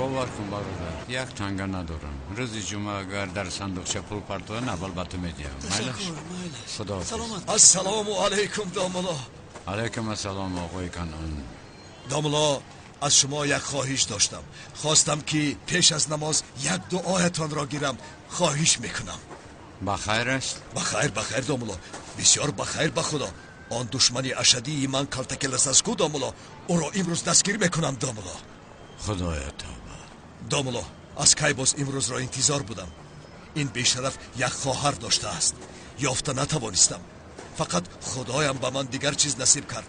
باور کن برادر، یک تنگه ندارم. روز جمعه اگر در صندوقچه پول پرتوه اول به تو میدیم. خدا سلامت. السلام علیکم داملا. علیکم السلام آقای کنان. داملا، از شما یک خواهش داشتم. خواستم که پیش از نماز یک دعایتان را گیرم. خواهش میکنم. بخیر است؟ بخیر داملا، بسیار بخیر. به خدا. آن دشمنی اشدی من کلتکل است کو داملا، او را امروز دستگیر میکنم داملا. خدایا توبه. داملا، از کی باز امروز را انتظار بودم. این بیشرف یک خواهر داشته است، یافته نتوانستم. فقط خدایم به من دیگر چیز نصیب کرد.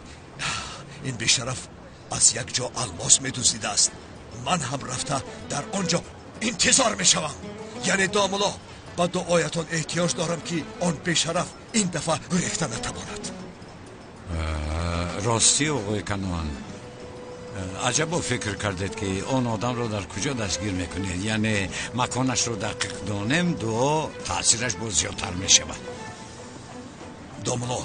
این بیشرف از یک جا الماس میدزدیده است. من هم رفته در آنجا انتظار میشوم. یعنی داملا، با دعایتان احتیاج دارم که آن بیشرف این دفعه ریخته نتواند. راستی آقای کنان، عجب فکر کردید که اون آدم رو در کجا دستگیر میکنید؟ یعنی مکانش رو دقیق دانیم، دعا تاثیرش باز زیادتر میشود. داملا،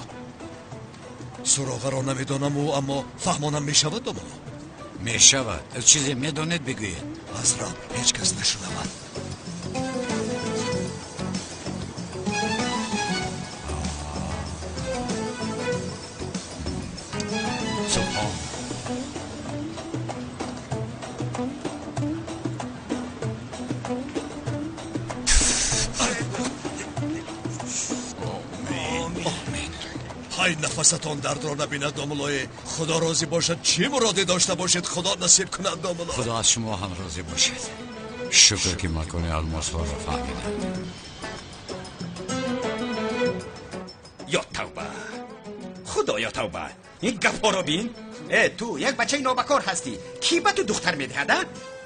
سراغ را نمیدانم و اما فهمانم میشود. داملا میشود. چیزی میدانید بگویید. از را هیچ کس نشنود. سبحان. های نفستان درد را نبیند داملای. خدا راضی باشد. چی مرادی داشته باشید خدا نصیب کند داملا. خدا از شما هم راضی باشد. شکر که مکان الماس ها را فهمیدم. یا توبه، خدایا توبه. این گپا رو بین. تو یک بچه نوبکار هستی، کی به تو دختر میدهده؟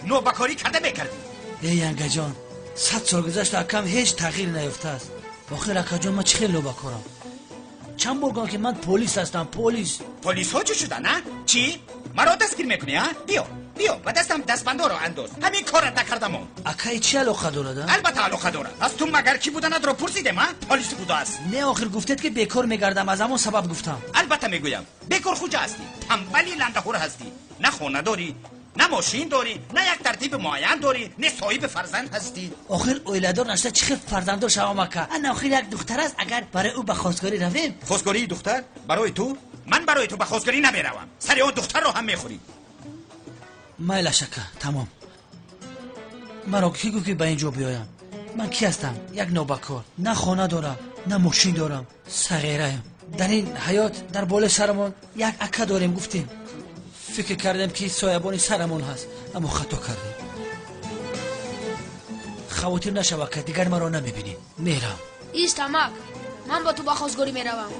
نوبکاری کرده میکردی. ینگه جان، 100 سال گذشته کم هیچ تغییر نیفته است. آخر اکا جان، من چه خیلی نوبکارم. چند بار گفتم که من پلیس هستم. پلیس ها چی شدن؟ نه چی مرا دستگیر میکنی؟ ها بیا و دستم دستبنده رو انداز. همین کارت نکردم. اکای چی علاقه دارد؟ البته علاقه دارد. از تو مگر کی بودن رو پرسیدم؟ پلیس بوده است. نه آخر گفتید که بیکار میگردم، از همون سبب گفتم. البته میگویم بیکار کجا هستی؟ تنبلی لندهور هستی. نه خونه داری، نه ماشین داری، نه یک ترتیب معین داری، نه صاحب فرزند هستی. آخر اویلادار نشده چه فرزندو شما مکه. انا آخر یک دختر است. اگر برای او به خواستگاری رویم. خواستگاری دختر برای تو؟ من برای تو به خواستگاری نمیروم. سر اون دختر رو هم میخوری. مایل شکه تمام. مرا کی گفت که به اینجا بیایم؟ من کی هستم؟ یک نوبکار. نه خانه دارم، نه ماشین دارم. صغیره‌ام. در این حیات در بالای سرمون یک اکه داریم. گفتیم فکر کردم که سایبانی سرمون هست، اما خطا کردیم. خواطر نشوه که دیگر مرا نمیبینی. میرم. ایستمک، من با تو به خواستگاری میروم.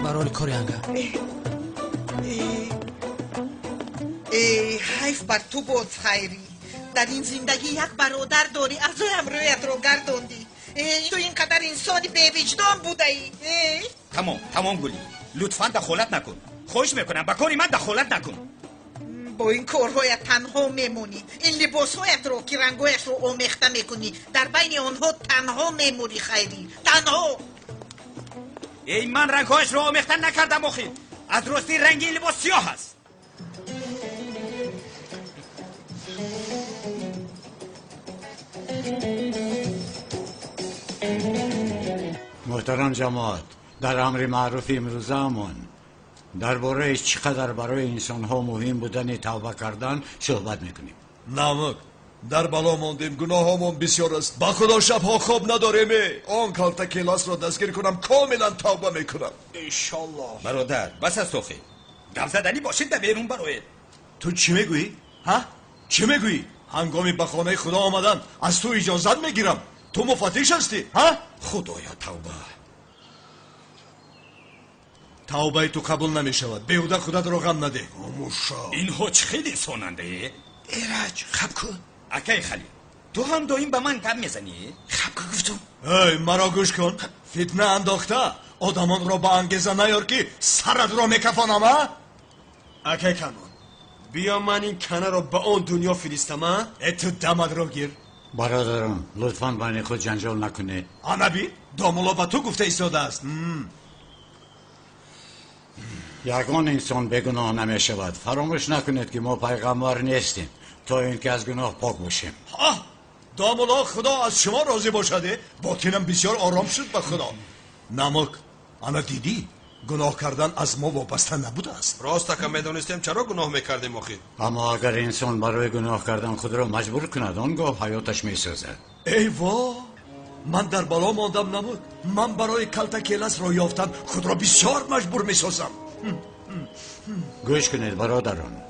برای کاری انگه. حیف بر تو بود خیری. در این زندگی یک برادر داری، از هم رویت رو گردوندی. تو اینقدر انسانی بی وجدان بوده ای. تمام گلی، لطفاً دخالت نکن. خواهش میکنم با کاری من دخالت نکن. با این کارهایت تنها میمونی. این لباسهایت رو که رنگایش رو آمیخته میکنی، در بین آنها تنها میمونی خیری. تنها. من رنگهایش رو آمیخته نکردم آخی. از راستی رنگی لباس سیاه هست. محترم جماعت، در امر معروف امروزمون درباره چقدر برای انسان ها مهم بودن توبه کردن صحبت میکنیم. نمک در بلا ماندیم، گناهامون بسیار است. با خدا شبها خواب نداریم. آن کالت کلاس را دستگیر کنم کاملا توبه میکنم انشالله. برادر بس از توخی گپ زدنی باشید در بیرون برای. تو چی میگویی؟ ها؟ چی میگویی؟ هنگامی به خانه خدا آمدن از تو اجازت میگیرم. تو مفتش هستی؟ ها؟ خدایا توبه. توبه تو قبول نمیشود. بیهوده خودت رو غم نده. این هوچ خیلی سوننده. ایرج خب کن. اکی خلی تو هم دایم به من گپ میزنی؟ خب کن گفتم. ای مرا گوش کن. فتنه انداخته آدمان را با انگیزه نیار که سرت را میکفانم. ها؟ اکی کنون بیا من این کنه را به اون دنیا فرستم. تو دمت را گیر. برادران لطفاً بین خود جنجال نکنید. آنبی دامولا با تو گفته ایستاده است. یگان انسان به گناه نمیشود. فراموش نکنید که ما پیغمبر نیستیم تا اینکه از گناه پاک باشیم. دامولا خدا از شما راضی باشده. باطنم بسیار آرام شد به خدا. نمک انا دیدی گناه کردن از ما وابسته نبوده است. راست که میدونستیم چرا گناه میکردیم آخه. اما اگر انسان برای گناه کردن خود را مجبور کند آنگاه حیاتش میسازد. ای وا، من در بالا ماندم نمک. من برای کلتکیلس را یافتن خود را بسیار مجبور میسازم. گوش کنید برادران،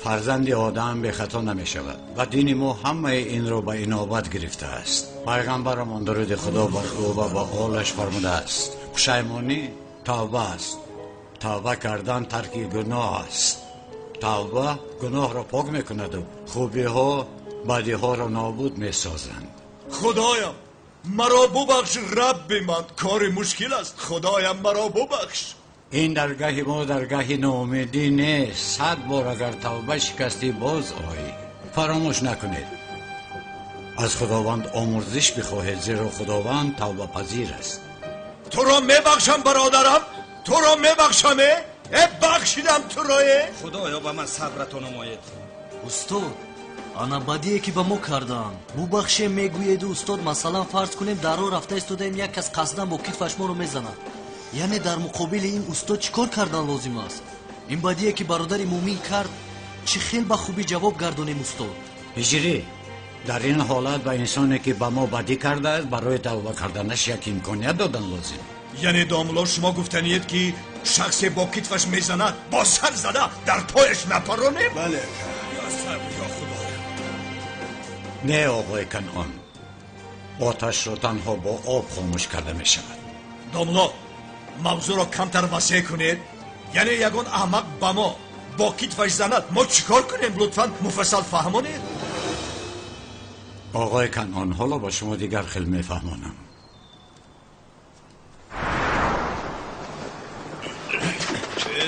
فرزند آدم به خطا نمی شود و دین ما همه این رو به انابت گرفته است. پیغمبرمان درود خدا بر او و با آلش فرموده است پشیمانی توبه است. توبه کردن ترک گناه است. توبه گناه را پاک میکند و خوبی ها بدی ها را نابود میسازند. خدایم مرا ببخش رب من، کار مشکل است. خدایم مرا ببخش. این درگاه ما درگاه ناامیدی نیست. 100 بار اگر توبه شکستی باز آیی. فراموش نکنید از خداوند آمرزش بخواهید زیرا خداوند توبه پذیر است. تو را میبخشم برادرم، تو را میبخشم. بخشیدم تو را. خدایا با من صبرتو نماید. استاد ана бадие ки ба мо карданд бубахше мегӯеду устод масалан фарз кунем дар роҳ рафта истодаем як кас қасдан бо китфаш моро мезанад, яъне дар муқобили ин устод чӣ кор кардан лозим аст? ин бадие ки бародари муъмин кард чӣ хел ба хубӣ ҷавоб гардонем устод? هجری در این حالت به انسانی که به ما بدی کرده است برای توبه کردنش یک امکانیت دادن لازم. یعنی داملا شما گفتنید که شخصی با کتفش میزند با سر زده در پایش نپرانیم؟ بله. یا صبر یا خدا. نه آقای کنعان، آتش را تنها با آب خاموش کرده می شود. داملا موضوع را کمتر وسیع کنید. یعنی یگان احمق با ما با کتفش زند ما چیکار کنیم؟ لطفا مفصل فهمانید. آقای کنعان حالا با شما دیگر خیلی می فهمانم.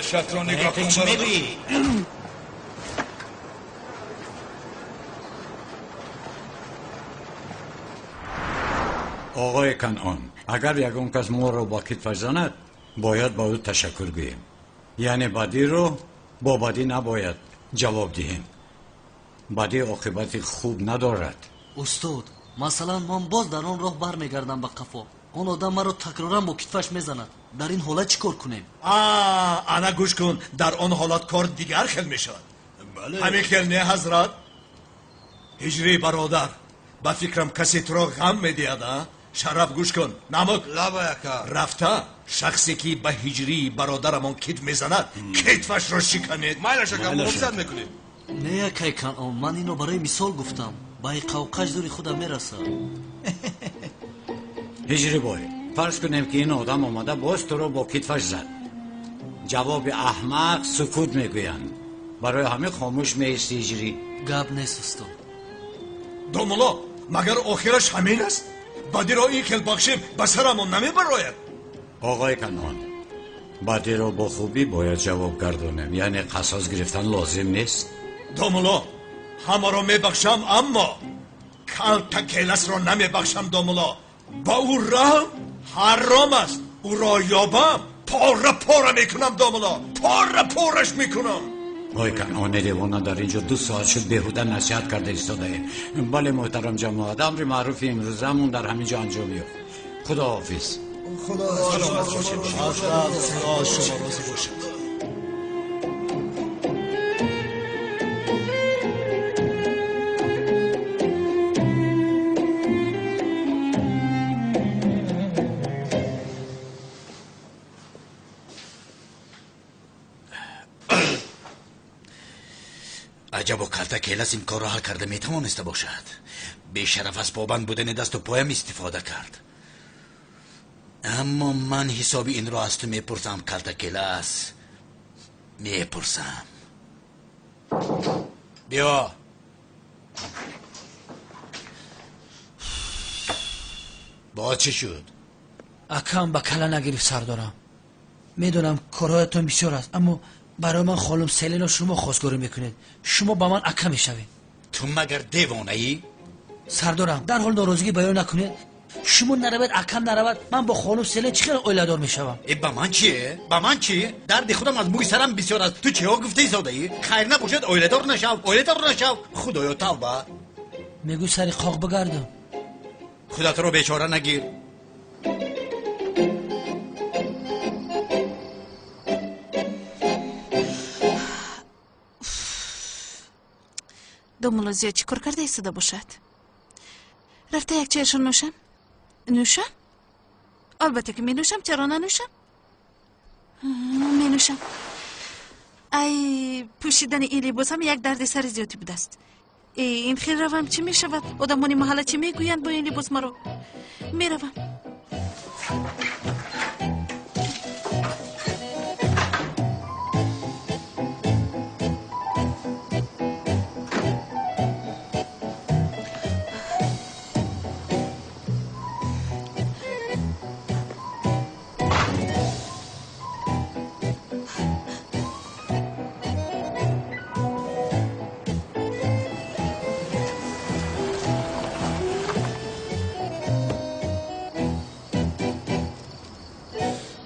چشت را نگاه کن. آقای کنعان، اگر یگان کس ما را با کتفش زند باید با او تشکر گوییم. یعنی بدی رو با بدی نباید جواب دهیم. بدی عاقبت خوب ندارد. استاد масалан ман боз дар он роҳ бармегардам ба қафо, он одам маро такроран бо китфаш мезанад. дар ин ҳолат чӣ кор кунем? انا گوش کن. در آن حالت کار دیگر خیل میشود. همین خیل نه حضرت. هجری برادر با فکرم کسی تو را غم میدهد. شرف گوش کن. نمک رفته شخصی که به هجری برادرمان کتف میزند کتفش را شکنید. مایل شکر مفسد میکنید. не якай канъон, ман инро барои мисол гуфтам. ба иқовқаш зури худам мерасад. هجری بای فرض کنیم که این آدم آمده باز تو رو با کتفش زد. جواب احمق سکوت میگویند. برای همه خاموش میستی هجری. гап нест устод. دوملا مگر آخرش همین است؟ بدی را این خیل بخشیم به سرمون نمیبراید. آقای کنعان، بدی رو با خوبی باید جواب گردانیم. یعنی قصاص گرفتن لازم نیست. دوملا همه را میبخشم اما کلتکیلس را نمیبخشم. دوملا با او رحم حرام است. او را یابم پاره میکنم. دوملا پارش میکنم. آقای کنعان دیوانه در اینجا 2 ساعت شد بیهوده نصیحت کرده ایستاده. بله محترم جماعت، امر معروف امروزمون در همینجا انجام یافت. خدا حافظ. خدا شما راضی باشد. عجب کلتکیلس این کار را حل کرده میتوانسته باشد. بیشرف از پابند بودن دست و پایم استفاده کرد. اما من حسابی این را از تو میپرسم کلتکیلس، میپرسم. بیا. با چه شد؟ اکم با کلا نگرفت سردارم. میدونم کارهایتون بسیار است اما برای من خانم سلینا شما خواستگاری میکنید. شما با من اکم میشوید. تو مگر دیوانه ای؟ سردارم در حال ناراضگی بیان نکنید. شما نرود اکم نرود من با خانم سله چقدر اویلادار میشوم. با من چیه؟ با من چی؟ درد خودم از بوی سرم بسیار است. تو چه ها گفته ساده ای؟ خیر نباشد اویلادار نشو. خدایا توبه. میگو سری قاق بگردم. خودت رو بیچاره نگیر. دوملو زیاد چی کار کرده ایستاده باشد؟ رفته یک چایشون نوشم؟ نوشم؟ البته که می نوشم. چرا ننوشم؟ می نوشم. ای پوشیدن این لباس هم یک درد سر زیادی بوده است. این خیلی روم چی می شود؟ آدمانی محله چی می گویند با این لباس مرا؟ می روم.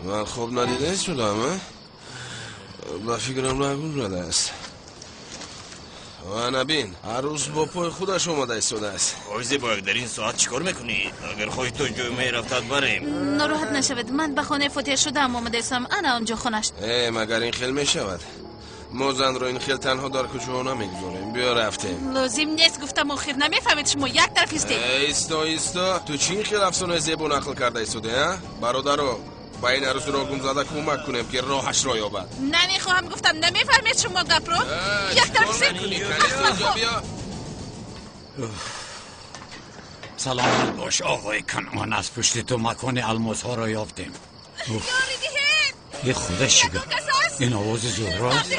من خوب ندیده شدم با فکرم نگون رده است و نبین هر روز با پای خودش اومده ایستاده است. آیزی باید در این ساعت چیکار میکنی؟ اگر خواهی تو جمعه رفتت بریم. ناراحت نشود. من به خانه فوتیر شدم آمده ایستم. انا آنجا خونش. مگر این خیل میشود؟ ما زن رو این خیل تنها در کوچه نمیگذاریم. بیا رفتیم. لازم نیست گفتم آخر نمیفهمید شما یک طرف ایستید. ایستا تو چی این خیل افسانه زیبا نقل کرده ایستاده برادرو؟ با این عروس را گم زده کمک کنیم که راهش را یابد. نمیخواهم گفتم نمیفهمید شما گپ رو. یک طرف سلامت باش آقای کنعان. از پشت تو مکان الماس ها را یافتیم. یه خودش چیگه؟ این آواز زهراست؟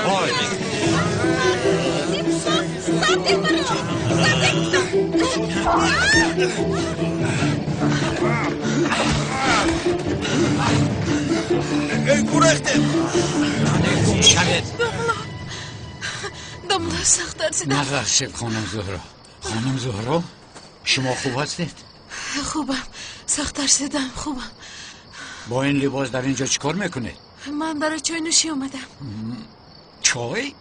آی گرخته گم شوید. دملا سخت درسیدم. نقرشید خانم زهرا. خانم زهرا شما خوب هستید؟ خوبم. سخت درسیدم. خوبم. با این لباس در اینجا چیکار میکنید؟ من برای چای نوشی اومدم. چای؟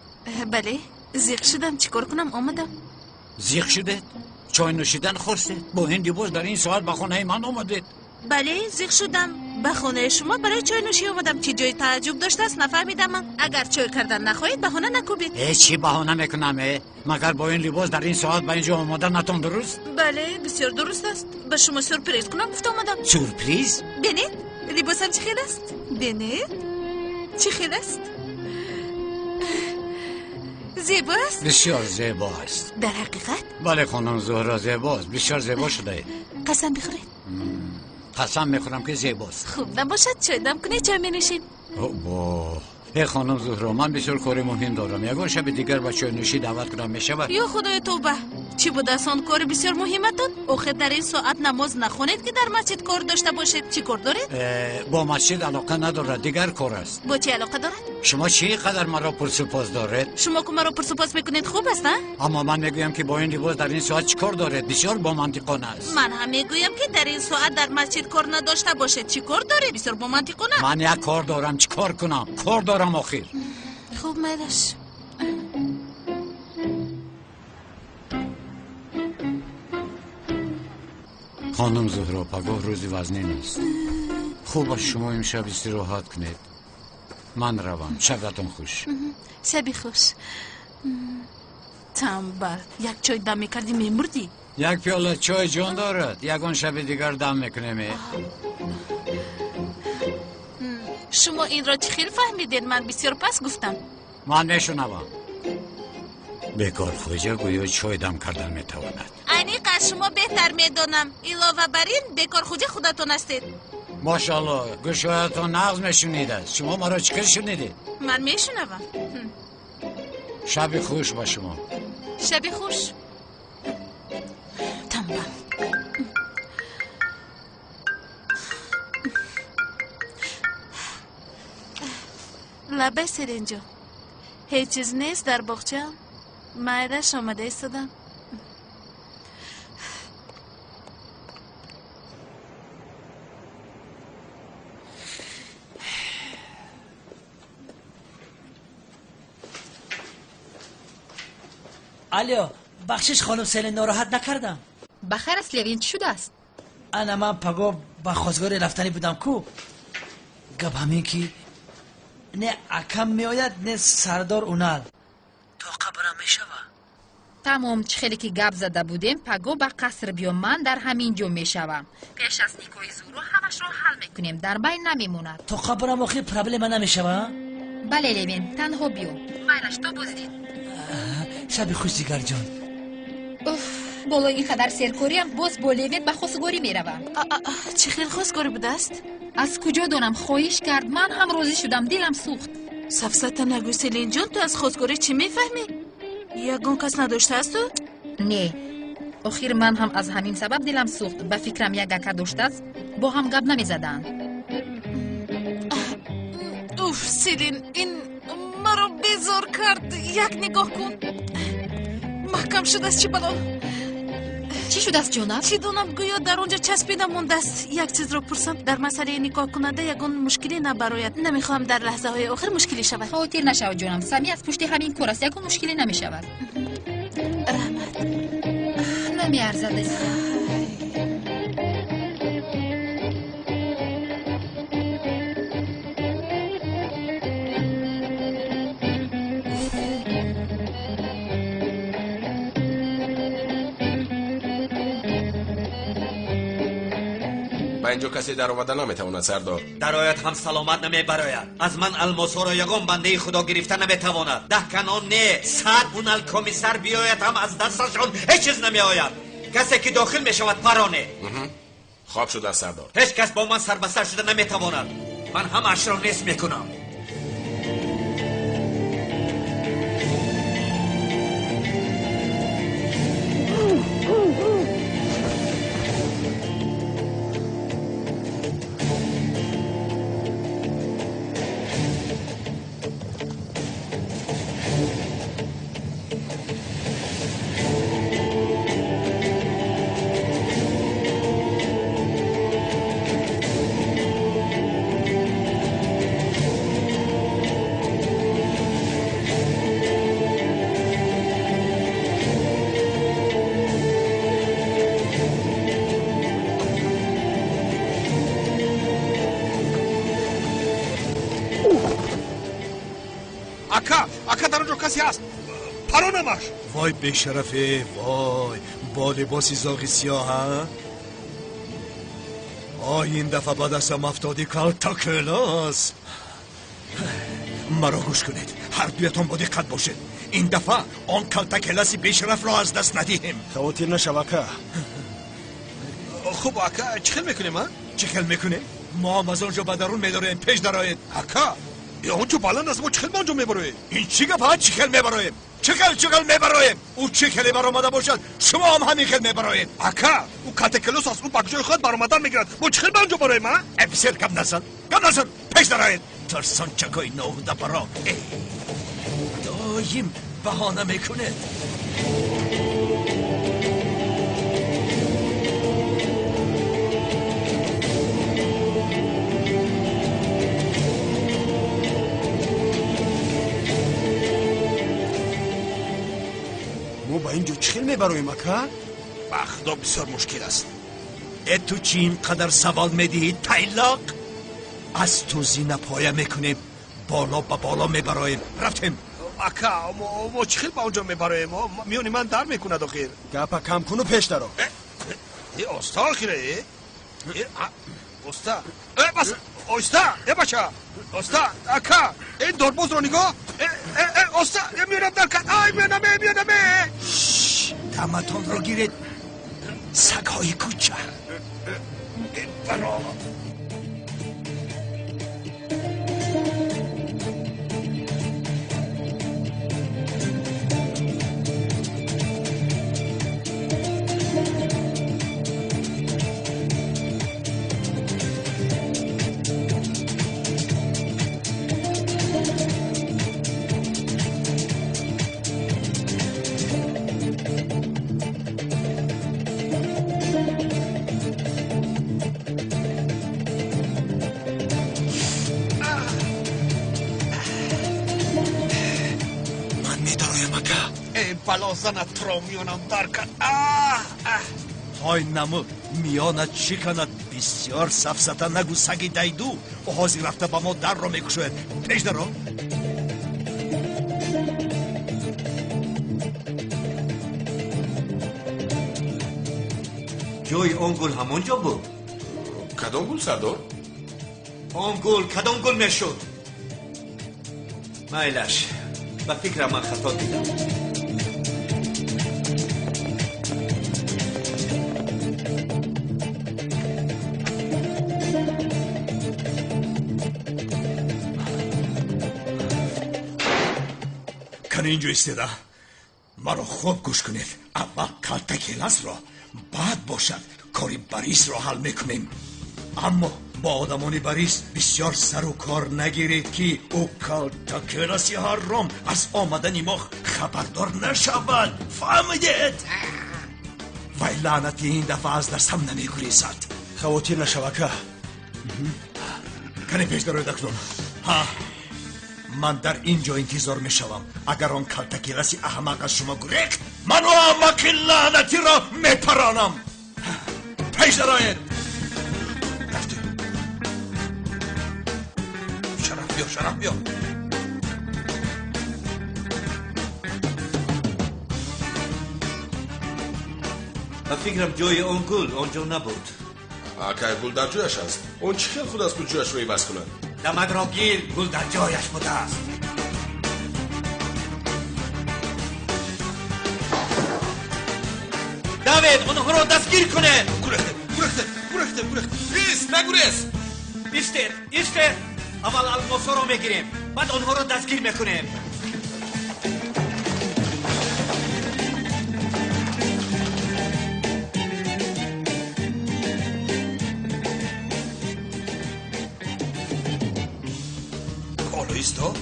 بله زیق شدم. چیکار کنم آمدم. زیق شدید؟ چای نوشیدن خواستید؟ با این لباس در این ساعت به خانه من آمدید؟ بله زیق شدم. به خانه شما برای چای نوشی اومدم. چی جای تعجب داشته است نفهمیدم من. اگر چای کردن نخواهید بهانه نکوبید. چی بهانه میکنم؟ مگر با این لباس در این ساعت به اینجا آمدنتون درست؟ بله بسیار درست است. به شما سورپریز کنم گفته اومدم. سورپریز؟ ببینید لباسم چه خیلی است. ببینید چه خیلی است. زیبا است. بسیار زیبا است. در حقیقت؟ بله خانم زهرا زیباست. بسیار زیبا شده. قسم بخورید. قسم میخورم که زیباست. خوب نباشد چای دم کنید چای مینوشید. ای خانم زهرا من بسیار کار مهم دارم. یگان شب دیگر به چای نوشی دعوت کنم میشود؟ یا خدای توبه. چی بود آن کار بسیار مهمتون؟ آخه در این ساعت نماز نخونید که در مسجد کار داشته باشید. چی کار دارید؟ با مسجد علاقه ندارد. دیگر کار است. با چی علاقه دارد؟ شما چی قدر مرا پرسپاس دارید؟ شما که مرا پرسپاس میکنید خوب است نه؟ اما من میگویم که با این لباس در این ساعت چی کار دارید؟ بسیار با منطقانه است. من هم میگویم که در این ساعت در مسجد کار نداشته باشید. چی کار دارید؟ بسیار با منطقانه. من یک کار دارم. چی کار کنم؟ کار دارم آخر. خوب میلش. خانم زهرا پگاه روزی وزنی است. خوب است شما امشب استراحت کنید. من روم. شبتون خوش. شبی خوش. تنبل یک چای دم میکردی میمردی. یک پیاله چای جان دارد. یگان شب دیگر دم میکنیم. شما این را چه خیلی فهمیدین؟ من بسیار پس گفتم. من میشنوم. بیکار خوجه گویا چای دم کردن میتواند. اینی قد شما بهتر میدانم. علاوه بر این بیکار خوجه خودتون هستید. ماشاءالله گوشایتون نغز میشنید است. شما مرا چکر شنیدید؟ من میشنوم. شب خوش با شما. شب خوش. تنبل. لبه سرینجا هیچ چیز نیست در باغچه. مایرش آمده ایستادم. الو بخشش خانم سیلین ناراحت نکردم. بخیر است لوین، چی شده است؟ انا من پگو با خواستگاری رفتنی بودم کو. گپ همین که نه اکم میآید نه سردار اونال تا قبرم میشوه. تمام خیلی که گپ زده بودیم پگو با قصر بیام، من در همین جو میشوم. پیش از نیکوی زورو همش رو حل میکنیم، در بین نمیموند. تا قبرم آخری پرابلم نمیشوه. بله لوین، تنها بیو. میلش تو بزدید. شب خوش دیگر جان. بالا اینقدر سرکوریم باز با لوین به خواستگاری میروم. چه خیلی خواستگاری بوده است؟ از کجا دانم؟ خواهش کرد، من هم راضی شدم، دلم سوخت. سفسطه نگو سیلین جان، تو از خواستگاری چی میفهمی؟ یگان کس نداشته است تو؟ نه، آخر من هم از همین سبب دلم سوخت. به فکرم یک اکا داشته است، با هم گپ نمیزدن. اوف سیلین، این مرا بیزار کرد. یک نگاه کن، محکم شده است. چی بلا؟ چی شده است جونم؟ چی دونم، گویا در اونجا چسبیده مونده است. یک چیز رو پرسم، در مسئله نکاح کننده یگان مشکلی نبراید. نمیخوام در لحظه های آخر مشکلی شود. خاطر نشود جونم، سمی از پشت همین کار است، یگان مشکلی نمیشود. رحمت نمیارزد است. با اینجا کسی در آمدن نمیتواند سردار. درایت هم سلامت نمیبراید. از من الماسا را یگان بنده خدا گرفته نمیتواند. 10 کنون نه 100 اونال کمیسر بیاید هم از دستشان هیچ چیز نمیآید. کسی که داخل میشود پرانه. خواب شده سردار. هیچ کس با من سربسر شده نمیتواند. من همش را نیست میکنم. اکا در اونجا کسی هست؟ پرانمش. وای بیشرفه، وای با لباسی زاغی سیاه ها. این دفعه با دستم افتادی کال تا کلاس. مرا گوش کنید، هر دویتان با دقت باشید. این دفعه آن کلتا کلاسی بیشرف را از دست ندهیم. خواهی نشو اکا. خوب اکا، چخل میکنیم ها؟ چخل میکنیم؟ ما هم از آنجا بدرون میداریم، پیش درآید. اکا یا اونجا بلند است، ما چخل ما آنجا میبرویم. این چی گفت ها؟ چخل میبرویم. چخل میبرویم. او چخلی برآمده باشد شما هم همین خل میبروید. اکا او کلتا کلاس است، او بکجای خود برآمدن میگیرد. ما چخل ما آنجا برویم ها؟ افسر کم نزن پیش درآید. ترسان چکای ناهوده برا دایم بهانه میکنه. ما با اینجا چخل میبرویم اکا؟ بخدا بسیار مشکل است. تو چی اینقدر سوال میدهی تایلاق؟ از تو زینه پایه میکنیم، بالا با بالا میبرایم. رفتیم. اکا ما چخل با اونجا میبرایم، میونی من در میکنه داخل. گپا کم کن و پیش درو. ای استا آخیره استا بس استا بچه استا اکا این دوربوز رو نگاه. استا میونم در کن. میونم تمتون رو گیرید سگ های کوچه. برا اکا ای بلا زنت را میانم درکن های نمو میانت چی کند بسیار سفسطه نگو سگی دیدو اوهازی رفته با ما در را میکشوید پیش در را جای اون گل همونجا بود. کدام گل سردار؟ اون گل کدام گل میشد؟ مایلش به فکر من خطا دیدم. کنه اینجا استیده مرا خوب گوش کنید اول کلتکیلس را بعد باشد کاری بریس را حل میکنیم اما با آدمانی بریس بسیار سر و کار نگیرید که او کلتکیلسی حرام از آمدن ما خبردار نشود فهمیدید؟ وای لعنتی این دفعه از دستم نمیگریزد خواتیر نشوکه کنه پیش در دکتر ها من در اینجا انتظار می شوم اگر آن کلتکیلسی احمق از شما گریخت من و احمق لعنتی را می پرانم پیش درآیید رفتی شرف بیا به فکرم جای اون گل آنجا نبود. اکا گل در جایش است اون چی خیل خود است که جایش رو عوض کند دمک را گیر گل در جایش بوده است. دوید اونها را دستگیر کنه. گرخته ایست نگریز ایستید اول الماسا را میگیریم بعد اونها را دستگیر میکنیم. ایستا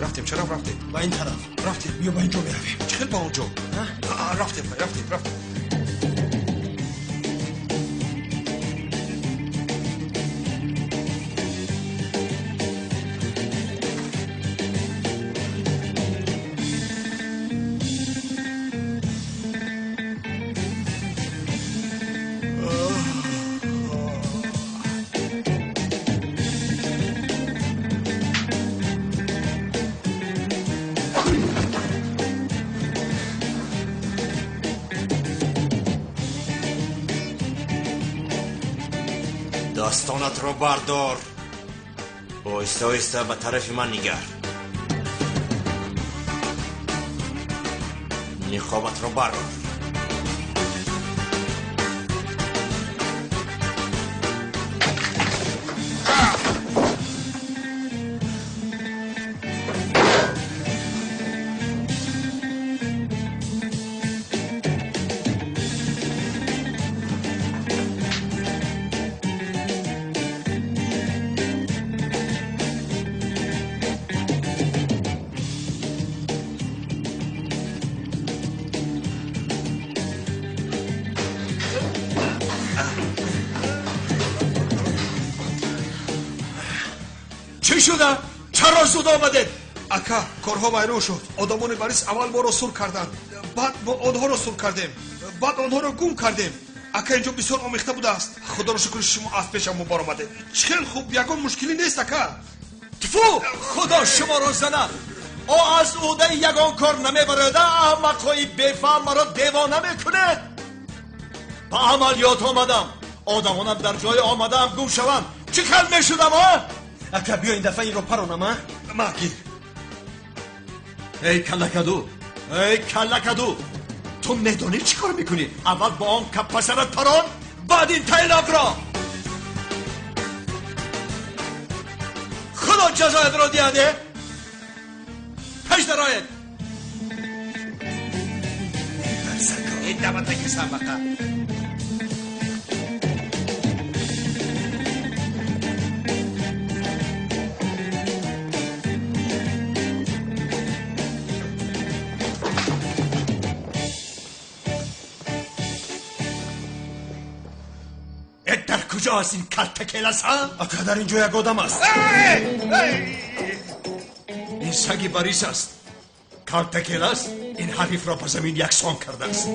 رفتیم چرا رفتیم با این طرف رفتیم بیا با اینجا برویم چه با اونجا رفتیم دستانت را بردار. آهسته آهسته به طرف من نگر. نقابت را بردار. چی شده؟ چرا زود آمدید؟ اکا کارها ویران شد آدمان بریس اول ما را سور کردند بعد ما آنها را سور کردیم بعد آنها را گم کردیم اکا اینجا بسیار آمیخته بوده است خدا را شکر شما از پیشم بار آمده خیلی خوب یکان مشکلی نیست اکا تفو خدا شما را زنه او از اوده یگان کار نمیبرده احمقهای بفهم مرا دیوانه میکنه با عملیات آمدم آدمانم در جای آمدم گم شوم چی کل میشدم ها؟ اکا بیا این دفعه این رو پرانم ها؟ مگیر ای کلکدو تو میدانی چی کار میکنی؟ اول با آن کپ پسرت پران بعد این تیلاق را خدا جزایت را دیاده پیش درآید این دمت که سبقه در کجا است این کلتکیلس ها؟ اکا در اینجا یک آدم است این سگی بریس است کارتکل است این حریف را به زمین یکسان کرده است.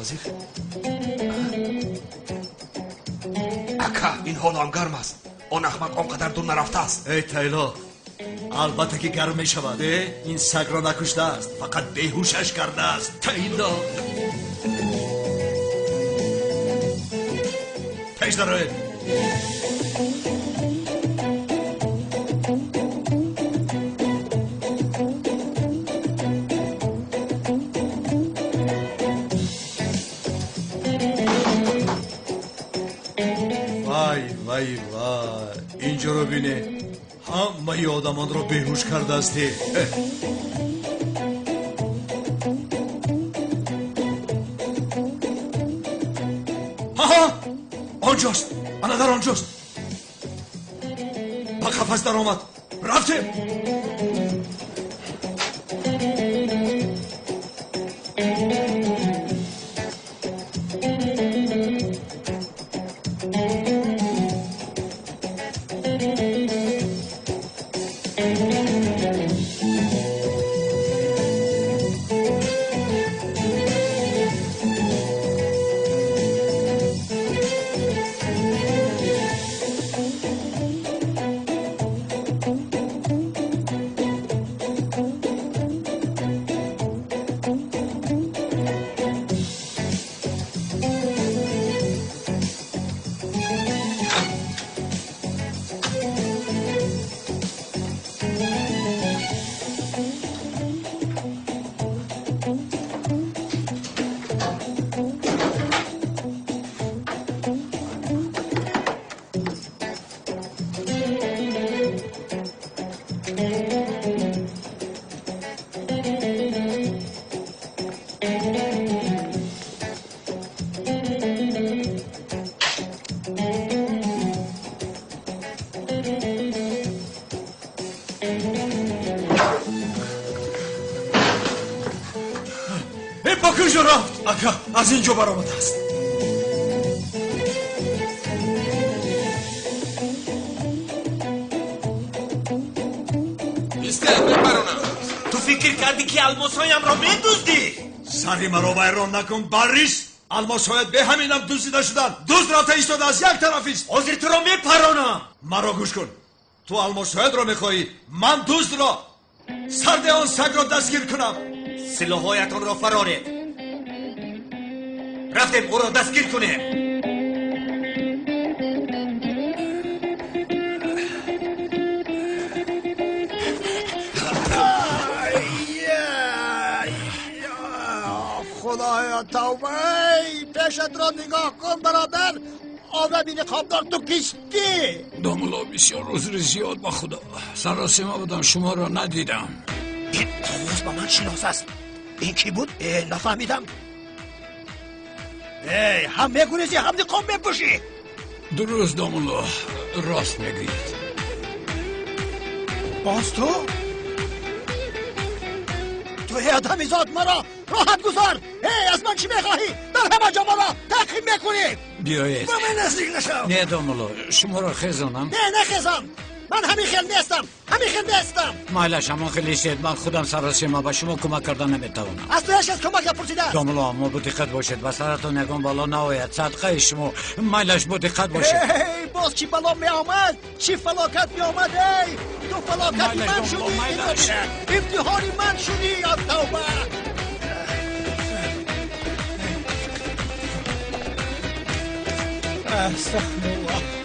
وزیر اکا این حال هم گرم است. آن احمق آنقدر دور نرفته است. ای تایلا البته که گرم می شود. این سگ را نکشته است، فقط بیهوشش کرده است. تایلا پیش داره. وای اینجا رو بینه، همه آدمان رو بیهوش کرده استی. ها آنجاست، انا در آنجاست. با قفس در آمد. رفتیم. با کجا رفت؟ اکا از اینجا برآمده است. تو فکر کردی که الماسهایم را میدزدی؟ سری مرا ویران نکن باریس. الماسهایت به همینم دزدیده شدن. دزد رفته ایستاده از یک طرفیست. حاضر تو را میپرانم. مرا گوش کن. تو الماسهایت را میخواهی، من دزد را سرد آن سگ را دستگیر کنم. سلاحهایتان را فرارید. رفتیم او را دستگیر کنیم. خدایا توبه، پیشت را نگاه کن برادر. آدمی نقابدار تو کیستی؟ داملا بسیار عذر زیاد با خدا. سراسیمه بودم شما را ندیدم. این آواز با من شناس است. این کی بود؟ نفهمیدم. هم میگوریزی هم نقاب میپوشی. درست داملا راست میگوید. باز تو آدمی زاد مرا راحت گذار. از من چی میخواهی؟ در همه جا مرا تعقیب میکنی. بیایید با من نزدیک نشو. نه داملا شما را خیزانم. نه خیزان. من همین خیل نیستم. مایلش همون خیلی شد. من خودم سراسیمه به شما کمک کردن نمیتوانم. از تو از کمک پرسیده. داملا اما با دقت باشید و سرتون نگون بالا ناید. صدقه شما مایلش با دقت باشید. باز چی بلا می آمد؟ چی فلاکت می آمد؟ تو فلاکتی من شدی. امتحانی من شدی. از توبه. استغفرالله.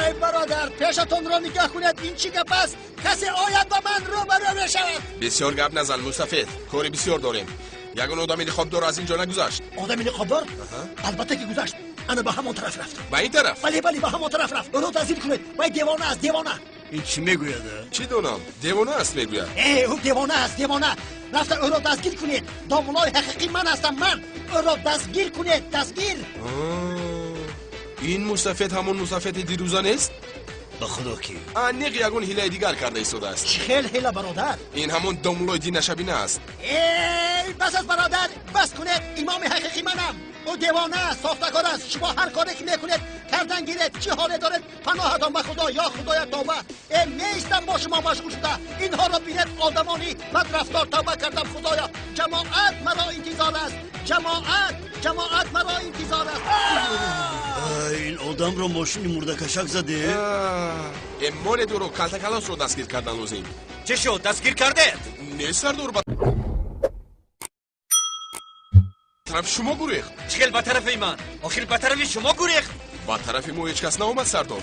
ای برادر پیشتون را نگاه کنید. این چی گپ است؟ کسی آید با من روبرو بشود. بسیار گپ نزن موسفید. کاری بسیار داریم. یگان آدمی نقابدار از اینجا نگذشت. آدمی نقابدار؟ البته که گذشت. انا به همون طرف رفتم. به این طرف؟ بله به همون طرف رفت. او رو تذیر کنید. وای دیوانه است. این چی میگوید؟ چی دونم؟ دیوانه است میگوید. او دیوانه است. رفته او را دستگیر کنید. دامولای حقیقی من هستم. من او را دستگیر کنید. دستگیر. این موسفید همون موسفید دیروزا نیست؟ به خدا کی؟ انیق یگون هیله دیگر کرده ایستاده است. چه خیل هیله برادر؟ این همون دامولای دی نشبینه است. بس از برادر. بس کنید. امام حقیقی منم. او دیوانه است، ساختگار است. شما هر کاری که میکنید کردن گیرید. چی حاله دارید؟ پناهتان به خدا یا خدای توبه. نیستم با شما مشغول شده. اینها را بینید آدمانی بد رفتار. توبه کردم خدایا. جماعت مرا انتظار است. جماعت مرا انتظار است. این آدم را ماشین مرده کشک زده. مال دو رو کلتا کلاس رو دستگیر کردن لازم. چه شد دستگیر کرده؟ نه سردار طرف شما گریخت. چگل به طرف من؟ آخر به طرف شما گریخت؟ با طرف ما هیچ کس ناومد سردار.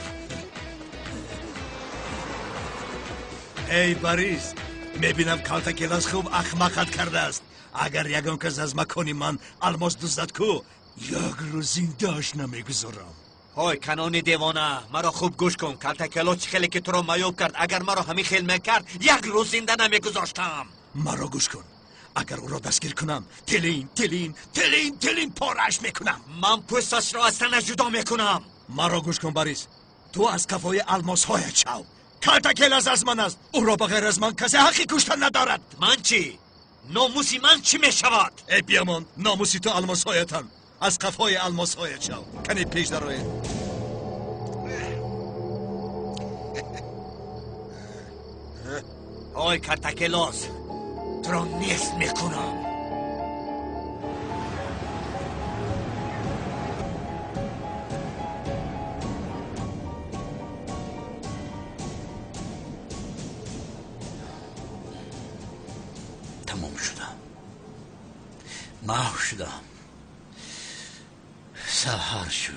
ای باریس، میبینم کالتا کلاس خوب احمقت کرده است. اگر یگان کس از مکان من الماس دزدد کو، یک روز زنده‌اش نمیگذارم. های کنان دیوانه، مرا خوب گوش کن. کالتا کلاس چخلی که تو را معیوب کرد، اگر مرا همین خیل میکرد یک روز زنده نمیگذاشتم. مرا گوش کن. اگر او را دستگیر کنم تلین پارش میکنم. من پوستش را از تنش جدا میکنم. مرا گوش کن باریس، تو از کفای الماس هایت شو. کالتا کلاس از من است. او را بغیر از من کسی حقی کشتن ندارد. من چی؟ ناموسی من چی میشود؟ ای بیامان، ناموسی تو الماس هایتن. از کفای الماس هایت شو. کنید پیش دروید. آی کالتا کلاس، تو را نیست میکنم. تمام شدم. محو شدم. سحر شد.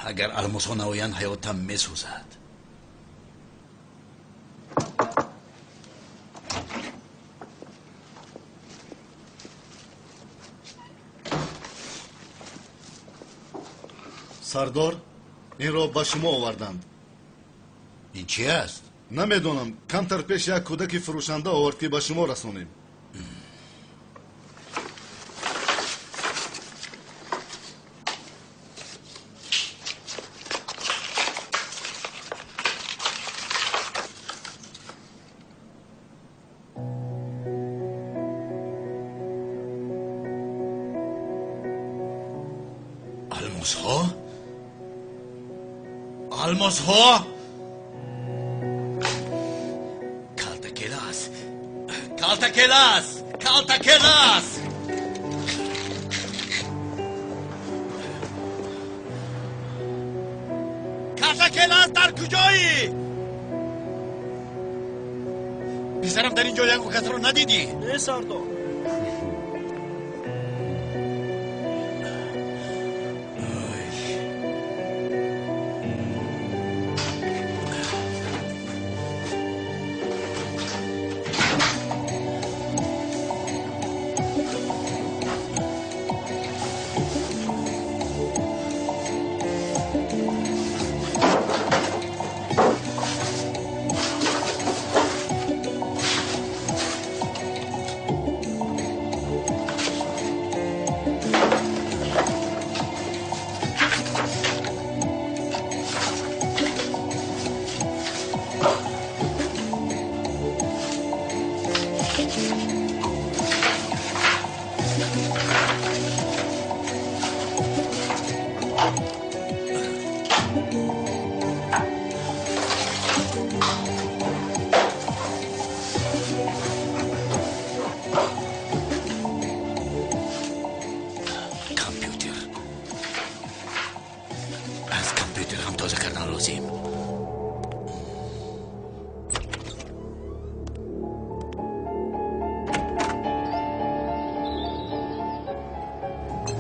اگر الماس ها نویان حیاتم میسوزد. سردار این را به شما آوردند. این چی است؟ نمیدونم. کمتر پیش یک کودک فروشنده آورد که به شما رسونیم. الماس ها؟ کالتا کلاس. در کجایی؟ پسرم در اینجا یک کس رو ندیدی؟ نه سردار.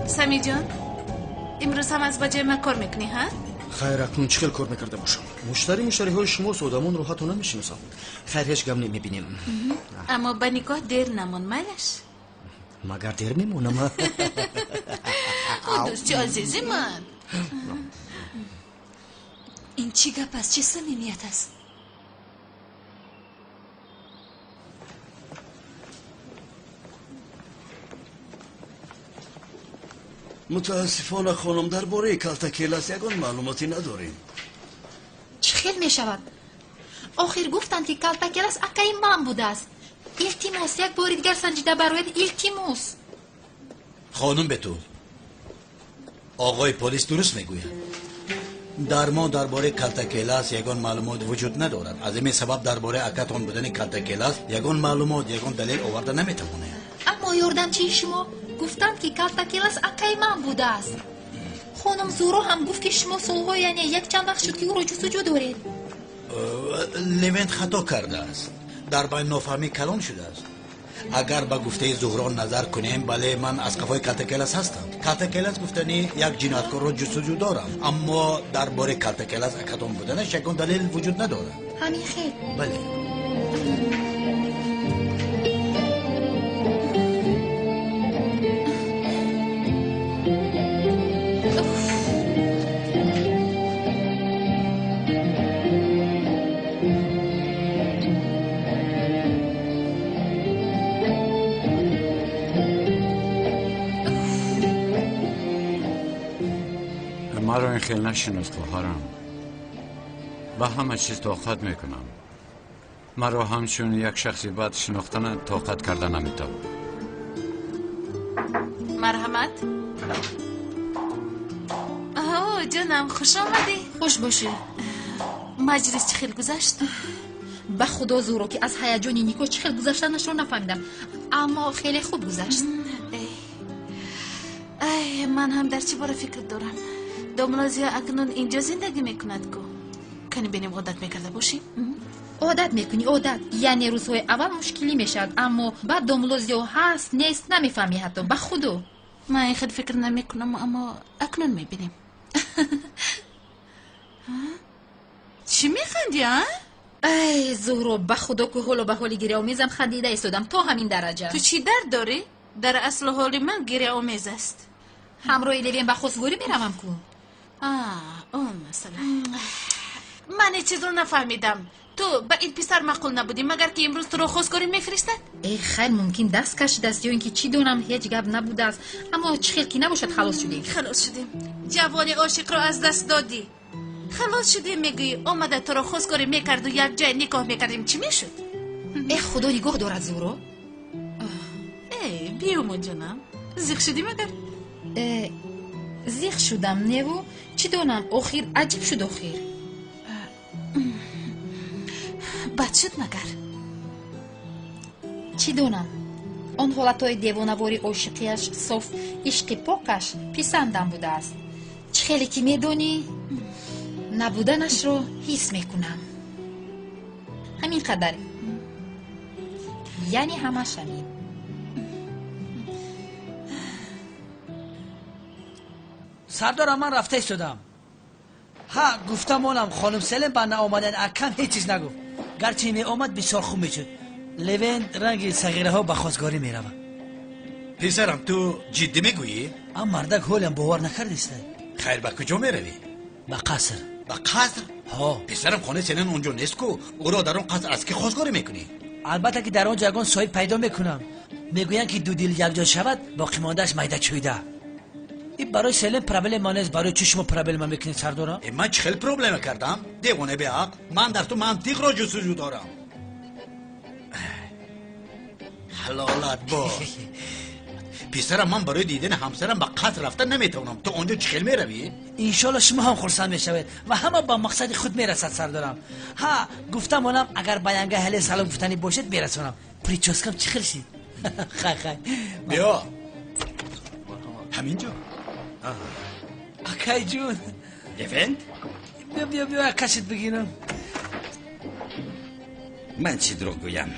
سمی جان، امروز هم از بجای من کار میکنی ها؟ خیر اکنون چه کار میکرده باشم؟ مشتری های شما سودامون رو حتی نمیشناسم. خیر هیچ گم نمیبینیم. اما به نگاه دیر نمون مالش. مگر دیر میمونم؟ دوستی عزیزی من. این چی گپ است؟ چه صمیمیت است؟ متاسفانه خانم درباره کالتا کلاس یگان معلوماتی نداریم. چه خیل می شود؟ آخر گفتند که کالتا کلاس اکای من بوده است. التماس یک بار دیگر سنجیده برایت التماس. خانم به تو آقای پلیس درست میگوید در ما درباره کلتکیلاس یگان معلومات وجود ندارد از این سبب درباره اکتان بودن کلتکیلاس یگان معلومات یگان دلیل آورده نمیتوانه اما یاردمچی شما گفتند که کلتکیلاس اکای من بوده است خانم زورو هم گفت که شما سالها یعنی یک چند وقت شد که او را جستجو دارید لوینت خطا کرده است در بین نافهمی کلان شده است اگر با گفته زهرا نظر کنیم بله من از قفای کلتکیلاس هستم کلتکیلاس گفتنی یک جنایتکار را جستجو دارم اما درباره کلتکیلاس اکتان بودنش یکان دلیل وجود ندارد همین خیر بله مرا این خیلی نشناس خواهرم با همه چیز طاقت میکنم مرا همچون یک شخصی بعد شناختن طاقت کرده نمیتونم مرحمت آه جانم خوش آمدی خوش باشی مجلس چه خیلی گذشت به خدا زورو که از هیجان نیکو چه خیلی گذشتنش رو نفهمیدم اما خیلی خوب گذشت ای من هم در چی باره فکر دارم دوملازیا اکنون اینجا زندگی میکند کو کنی بینیم عادت میکرده باشیم عادت میکنی عادت یعنی روزهای اول مشکلی میشد اما بعد دوملازیا هست نیست نمیفهمی حتی به خدا من این خیلی فکر نمیکنم اما اکنون میبینیم چی میخندی ها؟ ای زهرو به خدا که حالا به حالی گیره آمیزم خندیده ایستادم تا همین درجه تو چی درد داری؟ در اصل حال من گیره آمیز است همراه لوین به خواستگاری میروم کو اون مثلا من این چیز رو نفهمیدم تو به این پسر معقول نبودی مگر که امروز تو رو خواستگاری میفرستد ای خیر ممکن دست کشیده است یا اینکه چی دونم هیچ گپ نبوده است اما چه خیلی که نباشد خلاص شدیم جوان عاشق رو از دست دادی خلاص شدیم میگویی اومده تو رو خواستگاری میکرد و یک جای نکاح میکردیم چی میشد ای خدا نگاه دارد زورو ای بیومو جانم زیخ شدی مگر زیخ شدم نیو چی دونم آخر عجیب شد آخر بد شد مگر چی دونم آن حالتهای دیوانواری عاشقیش صاف عشق پاکش پسندم بوده است چه خیلی که میدونی نبودنش رو حس میکنم همین قدر یعنی همش همین سردارم من رفته ایستادم ها گفتم اونم خانم سلم با نآمدن اکم هیچ چیز نگفت گرچه می آمد بسیار خوب میشد لوین رنگ صغیره ها به خواستگاری میروم پسرم تو جدی میگویی؟ اما مردک حالم باور نکردیسته خیر به کجا میروی؟ به قصر به قصر؟ ها پسرم خانه سلن اونجا نیست کو او را در اون قصر از که خواستگاری میکنی؟ البته که در اونجا یگان صاحب پیدا میکنم میگوین که دو دیل یک جا شود باقی ماندهش میده چویده این برای سلم پرابلم من است برای چی شما پرابلم میکنید سردارم؟ من چه خیلی پرابلم کردم؟ دیوانه به عقل من در تو منطق را جستجو دارم حلالت با پسرم من برای دیدن همسرم به قصر رفتن نمیتونم تو اونجا چه خیلی میروی؟ انشالله شما هم خرسند میشوید و همه با مقصد خود میرسد سردارم ها گفتم اونم اگر بیانگه حل سلام گفتنی باشد برسونم پریچوسکم چه خیلی شید خیلی بیا همینجا اکای جون لوین بیا کشید بگیرم من چی دروغ گویم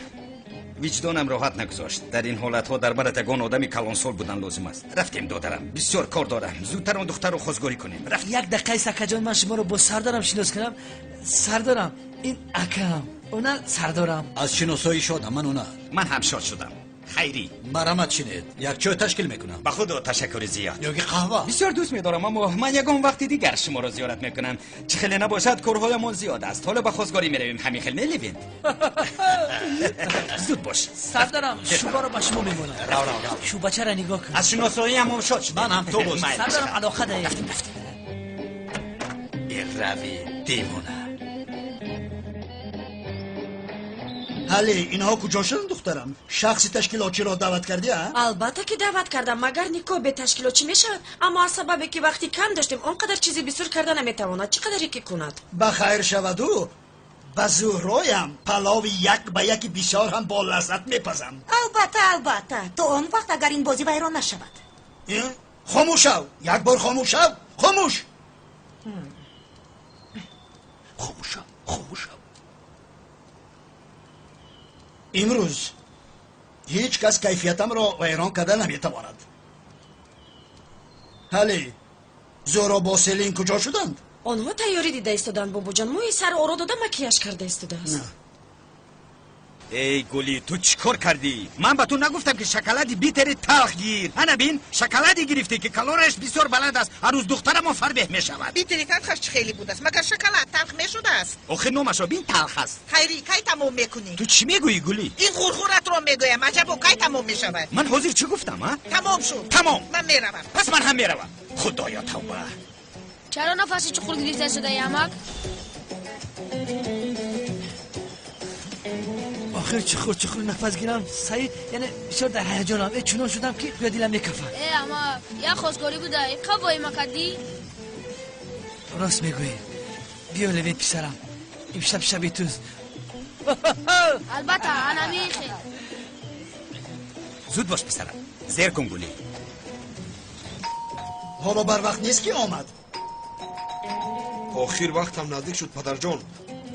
وجدانم راحت نگذاشت در این حالت ها در برات یگان آدمی کلانسال بودن لازم است رفتیم دادرم بسیار کار دارم زودتر اون دختر رو خواستگاری کنیم یک دقیقه سکه جان من شما رو با سردارم شناس کنم سردارم این اکم اونا سردارم از شناسایی شدم من هم شاد شدم خیری مرحمت شنید یک چای تشکیل میکنم به خدا تشکر زیاد یک قهوه بسیار دوست میدارم اما من یگان وقتی دیگر شما رو زیارت میکنم چه خیلی نباشد کارهایمون زیاد است حالا به خواستگاری میرویم همین خیلی نلیوین زود باش سردارم شوبا رو به شما میمونم شو بچه را نگاه کن از شناسایی هم شاد شد من هم تو باش سردارم علاقه دارم این روی دیوانه حالی اینها کجا شدن دخترم؟ شخصی تشکیلاتچی را دعوت کردی ها؟ البته که دعوت کردم مگر نیکو به تشکیلاتچی میشود اما از سببی که وقتی کم داشتیم اونقدر چیزی بسیار کردن نمیتواند چقدری که کند بخیر شود او به زهرایم پلاوی یک به یک بسیار هم با لذت میپزم. البته تو اون وقت اگر این بازی ویران نشود. خاموش شو یک بار خاموش شو خاموش امروز هیچ کس کیفیتم را ویران کرده نمیتواند. حالی زهرا با سلین کجا شدند؟ آنها تیاری دیده ایستادند بابا جان موی سر آرا داده مکیاژ کرده ایستاده است. ای گلی تو چیکار کردی؟ من به تو نگفتم که شکلات بیتری تلخ گیر. انا بین شکلاتی گرفتی که کالورش بسیار بلند است. هر روز دخترم فربه میشود. بیتری تلخش خیلی بود است مگر شکلات تلخ میشده است؟ آخه نومش بین تلخ است. خیری کی تمام میکنی؟ تو چی میگویی گلی؟ این غرغرت رو میگویم عجب کی تمام میشود؟ من حاضر چی گفتم ها؟ تمام شد. تمام. من میروم. پس من هم میروم. خدایا توبه. چرا نفسی چخور گرفته شده یامک؟ آخر چخور نفس گیرم سعید یعنی بسیار در هیجانم چنان شدم که توی دلم یکفر. اما یا خوزگاری بوده قبایی مکدی؟ راست میگویی. بیا لوین پسرم امشب شبی توز. البته انا میخه. زود باش پسرم زیر کن گلی. حالا بر وقت نیست که آمد. آخر وقت هم نزدیک شد پدر جان.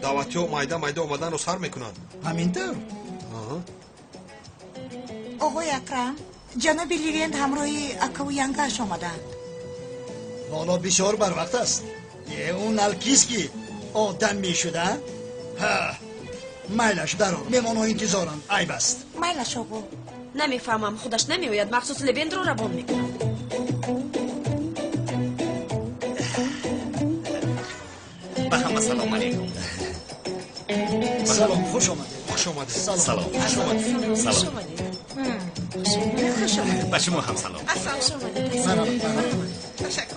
دعوتی ها مایده آمدن رو سر میکنند. همینطور؟ آقای اکرم جناب لیوین همراهی اکا و ینگش آمدند. حالا بسیار بر وقت است. اون الکیس که آدم میشده ها میلش در آن میمانو انتظارم عیب است. میلش آقا نمیفهمم خودش نمیوید مخصوص لیوین رو روان میکنم. به همه سلام علیکم. سلام خوش آمده. خوش آمده. سلام خوش آمده. سلام. به شما هم سلام. تشکر.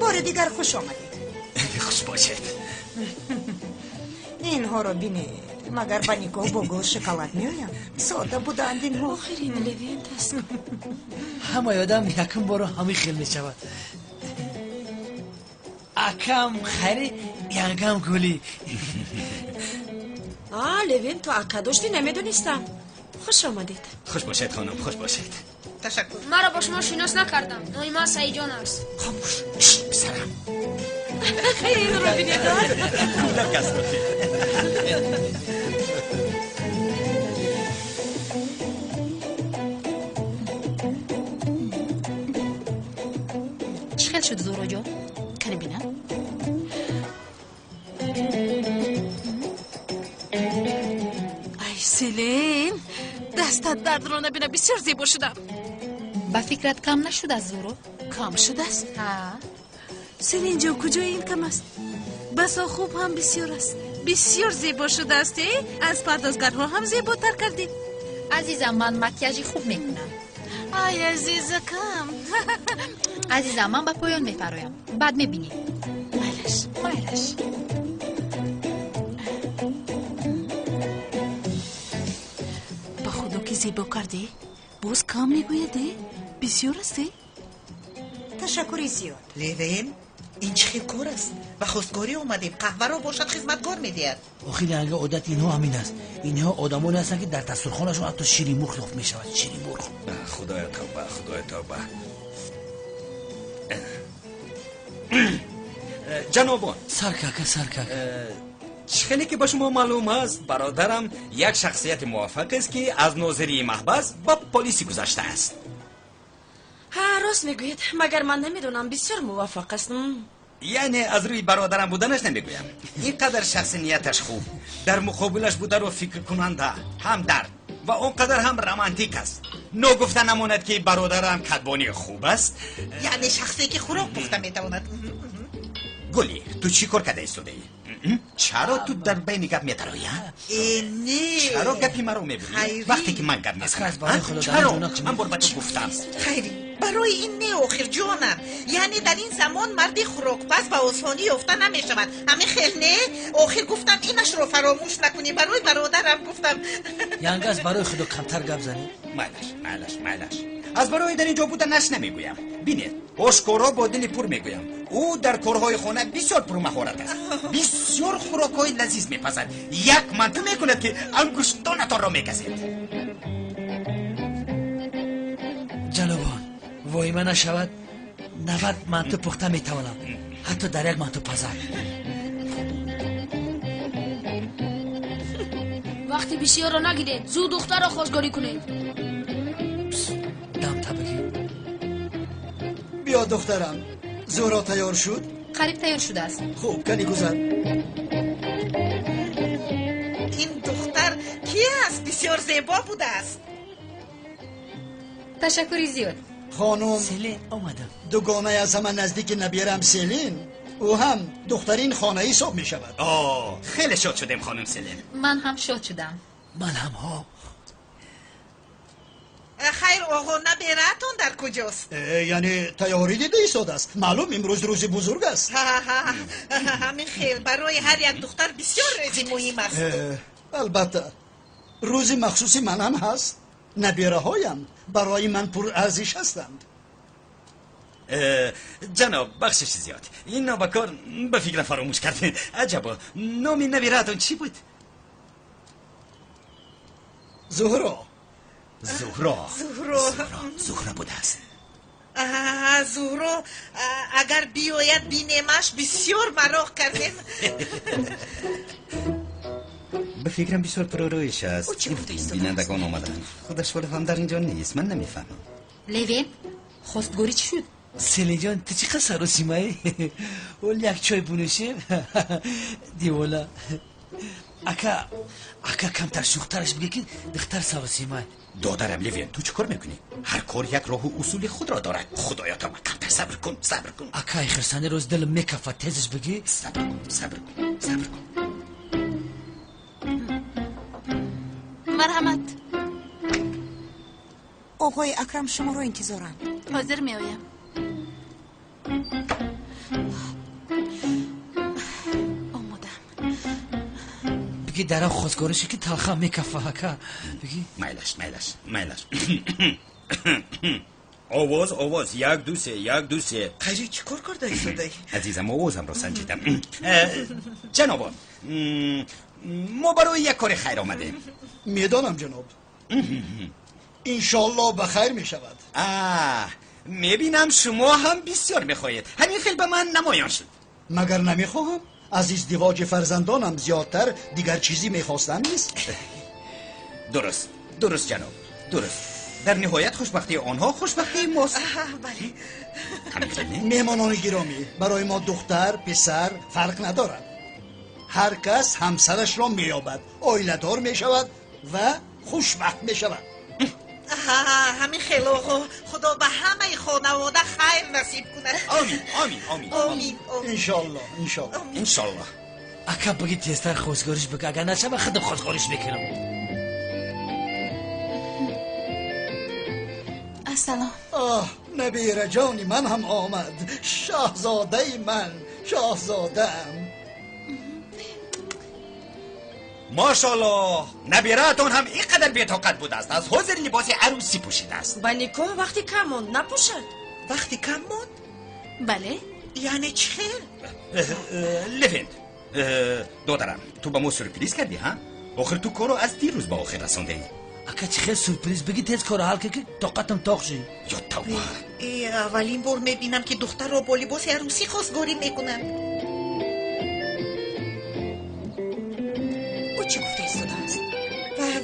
بار دیگر خوش آمدید. خوش باشید. اینها رو بینید مگر با نیکو با گل شکلات میویم ساده بودند اینها. آخرین لیوین دست همه یادم یکم بارو همی خیل میشود. اکم خیلی ینگم گلی. لیوین تو اکا داشتی نمیدونستم. خوش آمدید. خوش باشید خانم خوش باشید. تشکر. مرا با شما شناس نکردم. نوی ما سعید جان است. خاموش پسرم. خیلی این رو بینید. کولر کس چی خیل شد زورا جان؟ کنی بینم ای سیلین دستت درد رو نبینه بسیار زیبا شدم. با فکرت کم نشد از زورو؟ کم شده است؟ ها سیلین جو کجا این کم است؟ بسا خوب هم بسیار است. بسیار زیبا شده است. از پردازگرها هم زیباتر کردی. عزیزم من مکیاژی خوب میکنم. ای عزیزکم. عزیزم من با پایان میپرایم بعد میبینی. مایلش با خدا که زیبا کردی باز کم میگویدی بسیار استی. تشکری زیاد. لیوین این چه کار است؟ به خواستگاری اومدیم قهوه رو باشد خدمتگار میدهد. آخه لنگه عادت اینها همین است. اینها آدمانی هستند که در دسترخوانشون حتی شیرین مرغ لخت میشود. شیرین مرغ. خدایا توبه خدایا توبه. جنابان سرکک خیلی که با شما معلوم است برادرم یک شخصیت موفق است که از ناظری محبس با پلیسی گذشته است. ها راست میگوید مگر من نمیدونم بسیار موفق استم. یعنی از روی برادرم بودنش نمیگویم. اینقدر شخصیتش خوب در مقابلش بوده رو فکر کننده هم درد و اونقدر هم رمانتیک است. نو گفته نماند که برادرم کدبانی خوب است. یعنی شخصی که خوراک پخته میتواند. گلی تو چی کار کرده ایستاده ای؟ چرا تو در بین گپ میترایی؟ نه چرا گپی مرا میبری وقتی که من گپ میزنم؟ چرا من بار بچه گفتم خیری برای این نه آخر جانم، یعنی در این زمان مردی خوراکپز به آسانی یافته نمی شود. همه خیلی نه. آخر گفتم اینش رو فراموش نکنی، برای برادرم گفتم. یعنی از برای خدا کمتر گپ زنی؟ مالش از برای در اینجا بودنش نمیگویم. بینید آشکارا با دل پر میگویم او در کارهای خانه بسیار پرمهارت است، بسیار خوراکهای لذیذ میپزد. یک منطقه میکند که انگشتانتان را میکسید. جنابان وای من نشود 90 منطقه پخته میتوانم، حتی در یک منطقه پزد. وقتی بسیار را نگیرید زود دختر را خواستگاری کنید. دم تا بگی. بیا دخترم، زهرا تیار شد؟ قریب تیار شده است. خوب کنی گذر. این دختر کی است؟ بسیار زیبا بوده است. تشکری زیاد. خانم سیلین آمدم. دوگانه از همه نزدیک نبیرم سیلین، او هم دخترین خانه ای حساب می شود. خیلی شاد شدم خانم سیلین. من هم شاد شدم. من هم ها. خیر آقا نبیرتون در کجاست؟ یعنی تیاری دیده ایستاد است. معلوم امروز روز بزرگ است. همین خیل برای هر یک دختر بسیار روزی مهم است. البته روز مخصوصی من هم هست. نبیره هایم برای من پر ارزش هستند. جناب بخشش زیاد این نابکار به فکر فراموش کرده. عجبا نام نبیره‌تان چی بود؟ زهرا بوده است. زهرا اگر بیاید بینیمش بسیار مراق کردیم. به فکرم بسیار پرورویش است. بینندگان آمدن خودش ولی هم در اینجا نیست. من نمیفهمم. لیوین خواستگاری چی شد؟ سیلین جان تو چی قصر و سیمایی؟ اول یک چای بنوشیم دیولا. اکا کمتر شوخترش بگه که دختر سر و سیمایی. دادرم لیوین تو چه کار میکنی؟ هر کار یک راه و اصول خود را دارد. خدایا تا من کمتر صبر کن. اکا خرسانه روز دل میکفه تیزش بگی. صبر کن. مرحمت. آقای اکرم شما رو انتظارند. حاضر می آیم. بگی درم خواستگارشی که تلخه میکفه اکا بگی. مایلش آواز یک دو سه. خیلی چی کار کرده ایستاده؟ عزیزم آوازم را سنجیدم. جنابان ما برای یک کار خیر آمده. میدانم جناب. انشالله به خیر می شود. میبینم شما هم بسیار میخواهید. همین خیلی به من نمایان شد. مگر نمیخواهم؟ از ازدواج فرزندانم زیادتر دیگر چیزی میخواستم نیست. درست جناب، درست. در نهایت خوشبختی آنها خوشبختی ماست. بله. مهمانان گرامی، برای ما دختر پسر فرق ندارد. هر کس همسرش را مییابد، عائله‌دار میشود و خوشبخت میشود. همین خیلی آقا، خدا به همه خانواده خیر نصیب کند. آمین. انشالله. اکا بگی تیزتر خواستگارش بگه، اگر نشه من خودم خواستگارش میکنم. السلام. نبیره جانی من هم آمد. شاهزاده من، شاهزاده‌ام. ماشاءالله نبیره‌تان هم اینقدر بی‌طاقت بوده است از حاضر لباس عروسی پوشیده است. با نیکو وقتی کم موند نپوشد. وقتی کم موند؟ بله. یعنی چه خیر؟ لیوین دادرم تو با ما سورپریز کردی ها؟ آخر تو کارو از دیروز با آخر رسانده ای. اکا چه خیلی سورپریز بگی تیز کارو حل که طاقتم تاق شد. یا توبه. اولین بار میبینم که دختر را با لباس عروسی خواستگاری میکنن. چی گفته ایستاده است؟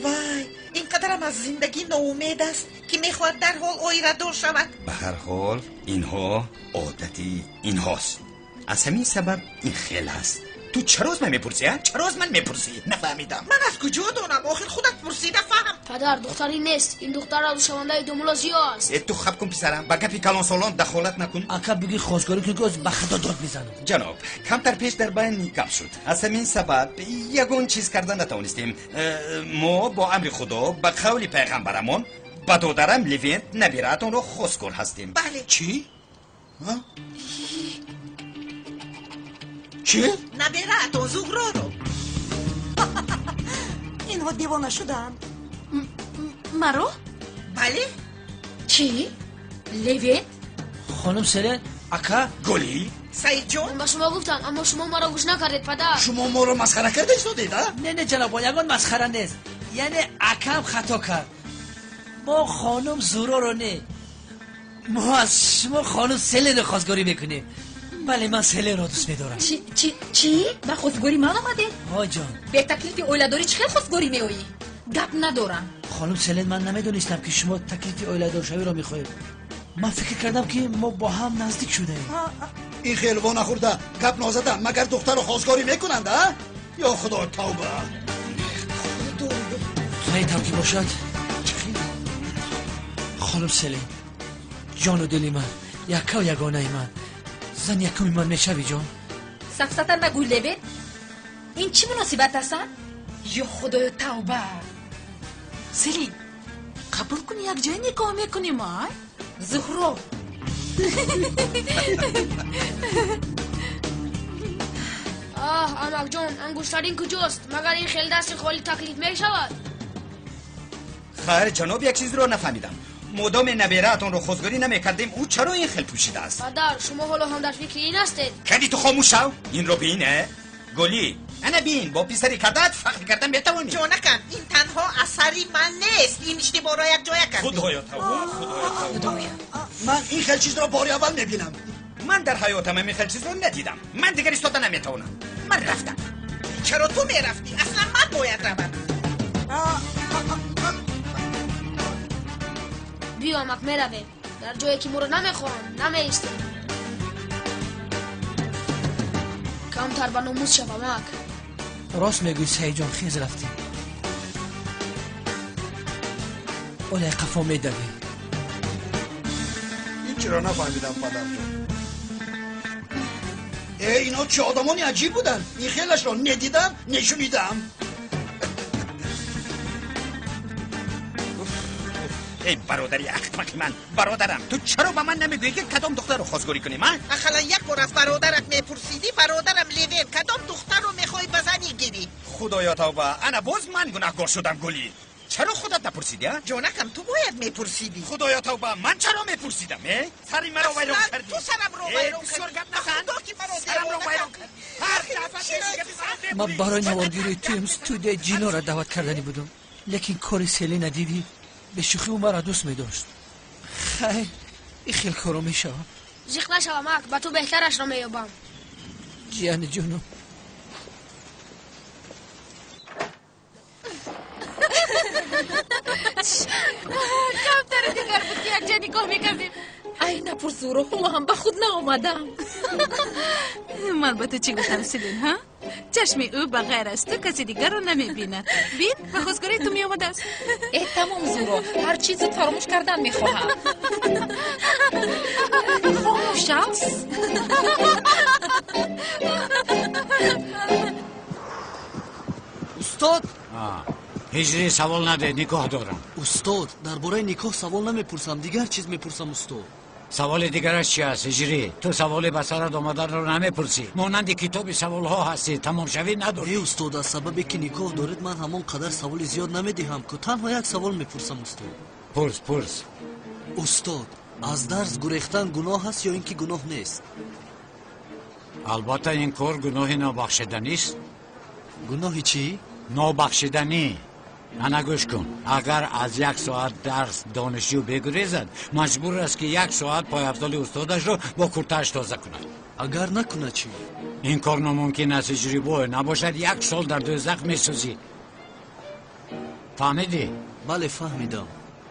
وای اینقدرم از زندگی ناامید است که میخواهد در حال عائله‌دار شود. به هر حال اینها عادتی اینهاست. از همین سبب این خیل است. تو چرا از من میپرسی؟ چرا از من میپرسی؟ نفهمیدم. من از کجا دانم؟ آخر خودت پرسیده فهم. پدر دختری نیست، این دختر عروس‌شونده دومولازیو است. تو خب کن پسرم، با گپی کلان سالان دخالت نکن. اکا بگی خواستگاری که به خدا داد میزنم. جناب کمتر پیش در بین گپ شد. از همین سبب یگون چیز کردن نتوانستیم. ما با امر خدا با قول پیغمبرمون با دودرم لیوینت نبیراتون رو خسکور هستیم. بله. چی؟ چی؟ نبیراتون زغرا رو. اینها دیوانه شدن. مرو؟ بله. چی؟ لیوینت؟ خانم سلن اکا گلی؟ سعید جون من با شما گفتم اما شما ما را گوش نکردید پدر. شما ما رو مسخره کرده استودید ها؟ نه جناب یگان مسخره نیست، یعنی اکم خطا کرد. ما خانم زورا رو نه، ما از شما خانم سلن خواستگاری میکنیم. بله من سلن رو دوست میدارم. چی؟ با خواستگاری من آمده؟ ها جان به تکلیف اویلاداری چه خواستگاری میایی؟ گپ ندارم. خانم سلن من نمیدونستم که شما تکلیف اویلادار شوی رو میخواید. من فکر کردم که ما با هم نزدیک شده ایم. این خیلوان نخورده گپ نازده مگر دختر رو خواستگاری میکنند ها؟ یا خدا توبه. خیلی توکی باشد خانم سلن جان و دلی من، یکا و یگانه من، زن یکمی من میشوی جان. سفسطن نگوی لیوینت، این چی مناسبت هستن؟ یا خدای توبه. سلین قبول کنی یک جای نگاه میکنیم های؟ زهرا امک جان انگشترین کجاست؟ مگر این خیلی دست خالی تکلیف می شود؟ خیر جناب یک چیز رو نفهمیدم. مدام نبیراتون رو خواستگاری نمیکردیم او چرا این خیل پوشیده است؟ پدر شما حالا هم در فکر این هستید؟ کدی تو خاموش شو. این رو بینه گلی انا بین با پیسری کردت فخر کردن بتوانی. جونکن این تنها اثری من نیست، این اشتباه را یک جای کردی. خدایا خدایا من این خیل چیز رو باری اول میبینم. من در حیاتم این خیل چیز رو ندیدم. من دیگر ایستاده نمیتونم. من رفتم. چرا تو میرفتی؟ اصلا من باید روم. بیا امک میرویم در جایی که ما رو نمیخوان نمیایستیم. کمتر به ناموس شو امک. راست میگوی سعید جان خیز رفتیم. اولای قفا میدوی. این چرا نفهمیدم پدر جان. اینا چه آدمانی عجیب بودن. این خیلش رو ندیدم نشونیدم. ای برادری احمق من، برادرم تو چرا به من نمیگویی که کدام دختر رو خواستگاری کنیم من؟ اخلا یک بار از برادرت میپرسیدی برادرم لیوین کدام دختر رو میخوای بزنی گیری؟ خدایا توبه انا باز من گناهکار شدم گلی. چرا خودت نپرسیدی ها؟ جونکم تو باید میپرسیدی. خدایا توبه من چرا میپرسیدم؟ سری مرا ویران کردی. تو سرم رو ویران کردی. بسیار گپ نزن. سرم رو ویران کردی. هر دفعه من برای نوارگیری توی استودیو جینا را دعوت کردنی بودم، لیکن کاری سلی ندیدی. به شوخی او مرا دوست می داشت. خیر این خیلی کارو می شود. زیخ نشو امک، به تو بهترش را میابم. جیان جونو کمتر دیگر بود که یک جا نگاه میکردیم. ای نپرس رو ما هم به خود نآمدم. من با تو چی گفتم سلین ها؟ چشم او بغیر از تو کسی دیگر رو نمیبیند. بین به خواستگاری تو می آمده است. ای تمام زورو هر چیزی فراموش کردن میخواهم. خاموش است. استاد هجری سوال نده نگاه دارم. استاد درباره نکاح سوال نمیپرسم، دیگر چیز میپرسم استاد. سوال دیگرش چی است هجری؟ تو سوال به سرت آمدن رو نمیپرسی. مانند کتاب سوال ها هستی تمام شوی نداری. ای استاد از سببی که نکاح دارید من همان قدر سوال زیاد نمیدهم که تنها یک سوال میپرسم استاد. پرس. استاد از درس گریختن گناه است یا اینکه گناه نیست؟ البته این کار گناه نابخشیدنی است. گناه چی؟ نابخشیدنی. انا گوش کن، اگر از 1 ساعت درس دانشجو بگریزد مجبور است که 1 ساعت پای افضل استادش رو با کورتش تازه کند. اگر نکنه چی؟ این کار ناممکن است هجری بوی نباشد 1 سال در دوزخ میسوزی. فهمیدی؟ بله فهمیدم.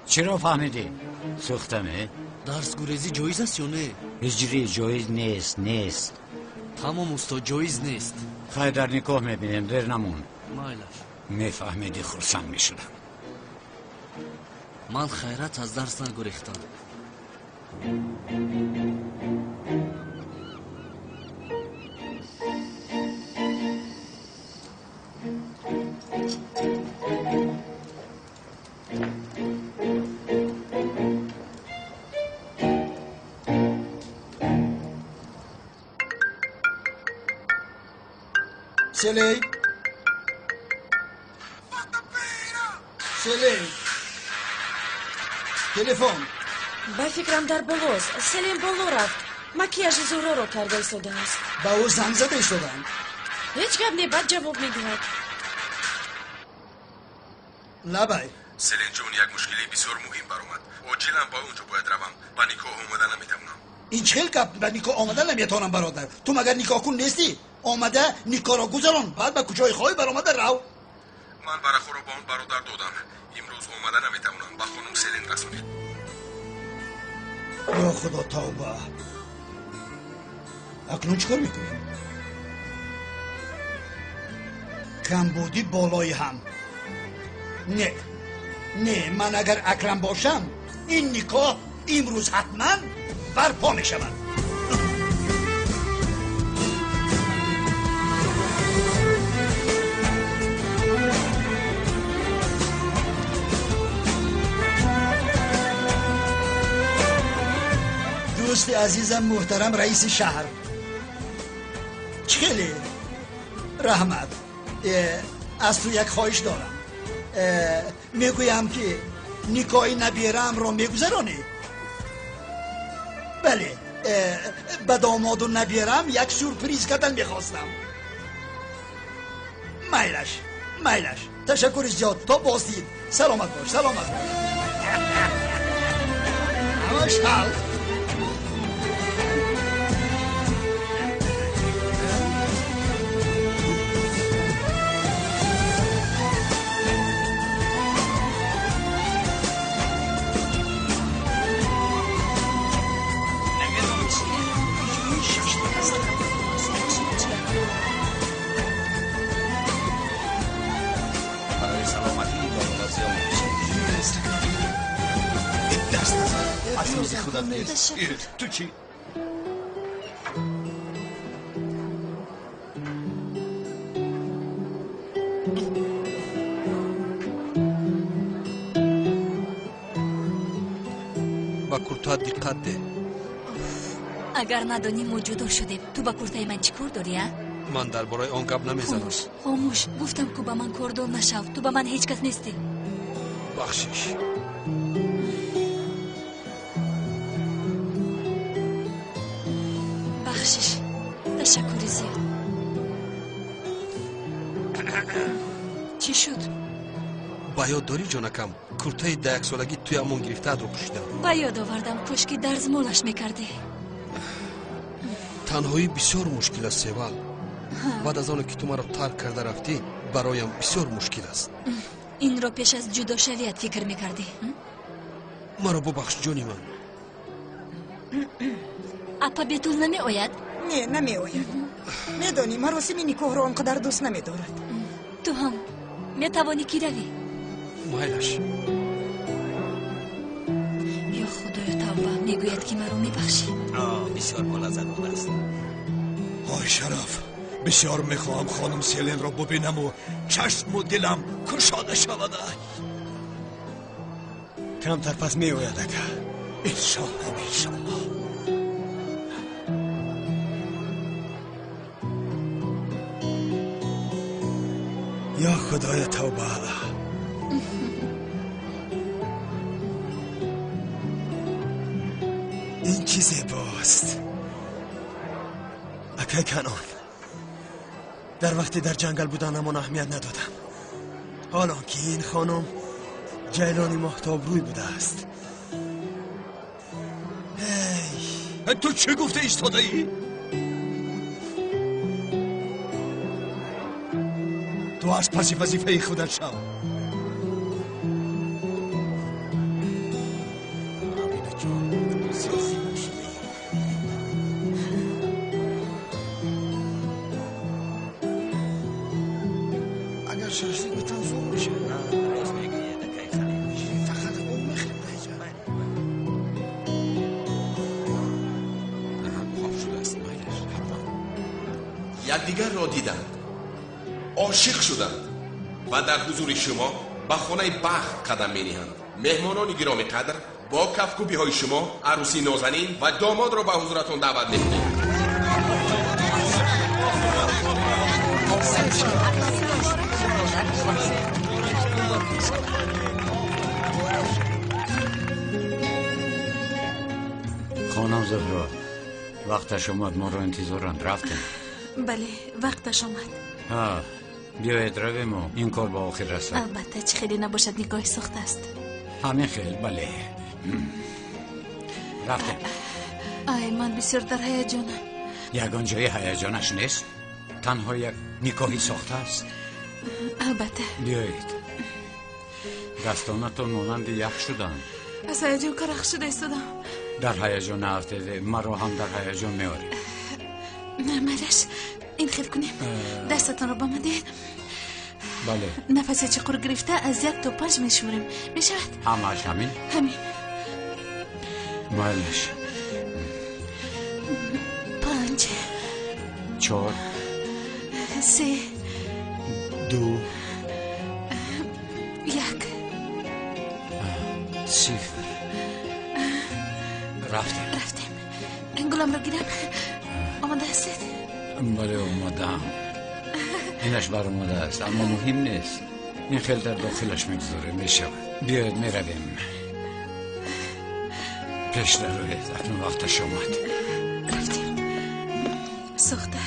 چرا فهمیدی؟ سوختمه؟ درس گریزی جایز است یا نه؟ هجری جایز نیست. تمام استاد جایز نیست. خیلی در نکاح میبینیم دیر نمون. مایلش میفهمیدی خرسند میشدم. من خیرت از درس نگریختم. سلی تلفن ба фикрам дар болост. Селем боло рафт. макияжи зӯроро карда истодааст. ба ӯ занг зада истоданд? ҳеҷ гап не, баъд ҷавоб медиҳад. лабай селен ҷон, як мушкили бисёр муҳим баромад. оҷилан ба онҷо бояд равам. ба никоҳ омада наметавонам. ин чӣ хел гап? ба никоҳ омада наметавонам бародар. ту магар никоҳкун нестӣ? омада никоҳро гузарон, баъд ба куҷои хоҳӣ баромада рав. ман барахоро ба он бародар додам. имрӯз омада наметавонам. ба хонум селен расонед. ё худо тавба. акнун чӣ кор мекунем? камбудӣ болои ҳам. не ман агар акрам бошам, ин никоҳ имрӯз ҳатман барпо мешавад. دوست عزیزم محترم رئیس شهر، خیلی رحمت، از تو یک خواهش دارم. میگویم که نکاح نبیرم را میگذرانی؟ بله، به داماد و نبیرم یک سورپریز کردن میخواستم. میلش تشکر زیاد. تا بازدید. سلامت باش. همش حال. تو چی؟ با کورتا دقت ده. اگر ندانی ما جدا شدیم، تو با کورتای من چی کار داری؟ من درباره آن گپ نمیزنم. خاموش. گفتم که با من کاردار نشو. تو با من هیچ کس نیستی. بخشش. تشکر زیاد. چی شد؟ با یاد داری جانکم کورتای 10 سالگی توی امون گرفته رو پوشیدم. با یاد آوردم کشکی درز مولش میکردی. تنهایی بسیار مشکل است سیوال. بعد از آن که تو مرا ترک کرده رفتی برایم بسیار مشکل است. این رو پیش از جدا شویت فکر میکردی؟ مرا ببخش جانی من. اپا بیتول نمی آید؟ نه نمی آید. میدانی مراسم نکاح رو آنقدر دوست نمی دارد. تو هم میتوانی کی روی؟ مایلش. یا خدای توبه میگوید که مرا میبخشی. بسیار ملذت بود است. آی شرف، بسیار میخواهم خانم سیلن را ببینم و چشم و دلم کشاده شود. کمتر پس می آید اکا. انشالله. یا خدای توبه. این چی زیباست. اکای کنان، در وقتی در جنگل بودنمان اهمیت ندادم. حالا که این خانم جیلانی ماهتاب روی بوده است. تو چه گفته ایستاده ای؟ تو از پس وظیفه خودت شو. اگر شرشی بتن زور میشه. فقط اون میخواد یکدیگر را دیدند، عاشق شدند و در حضور شما به خانه بخت قدم می نهند. مهمانان گرامی قدر، با کفکوبی های شما عروسی نازنین و داماد را به حضورتان دعوت می کنیم. خانم زهرا وقتش اومد، ما رو انتظارند، رفتیم. بله وقتش آمد. ها بیایید رویم و این کار با آخر رسد. البته چه خیلی نباشد نگاه سخت است. همین خیلی بله. رفتیم. آی من بسیار در هیجانم. یگان جای هیجانش نیست، تنها یک نکاحی ساخته است. البته. بیایید. دستانتون مانند یخ شدن. از هیجان کرخ شده ایستادم. در هیجان افتاده، مرا هم در هیجان میاری. مالش این خیلی کنیم. دستتان رو با من دید. بله. نفسی چقدر گرفته از 1 تا 5 میشوریم. میشود؟ همش همین؟ همین. مالش 5 4 3 2 1 0. رفتیم. گلم رو گیرم. آماده هستید؟ بله اومدم. اینش بر اومده است اما مهم نیست. این خیلی در داخلش میگذاره. میشه بیاید میرویم. پیش نروید، اکنون وقتش اومد. رفتیم. ساخته.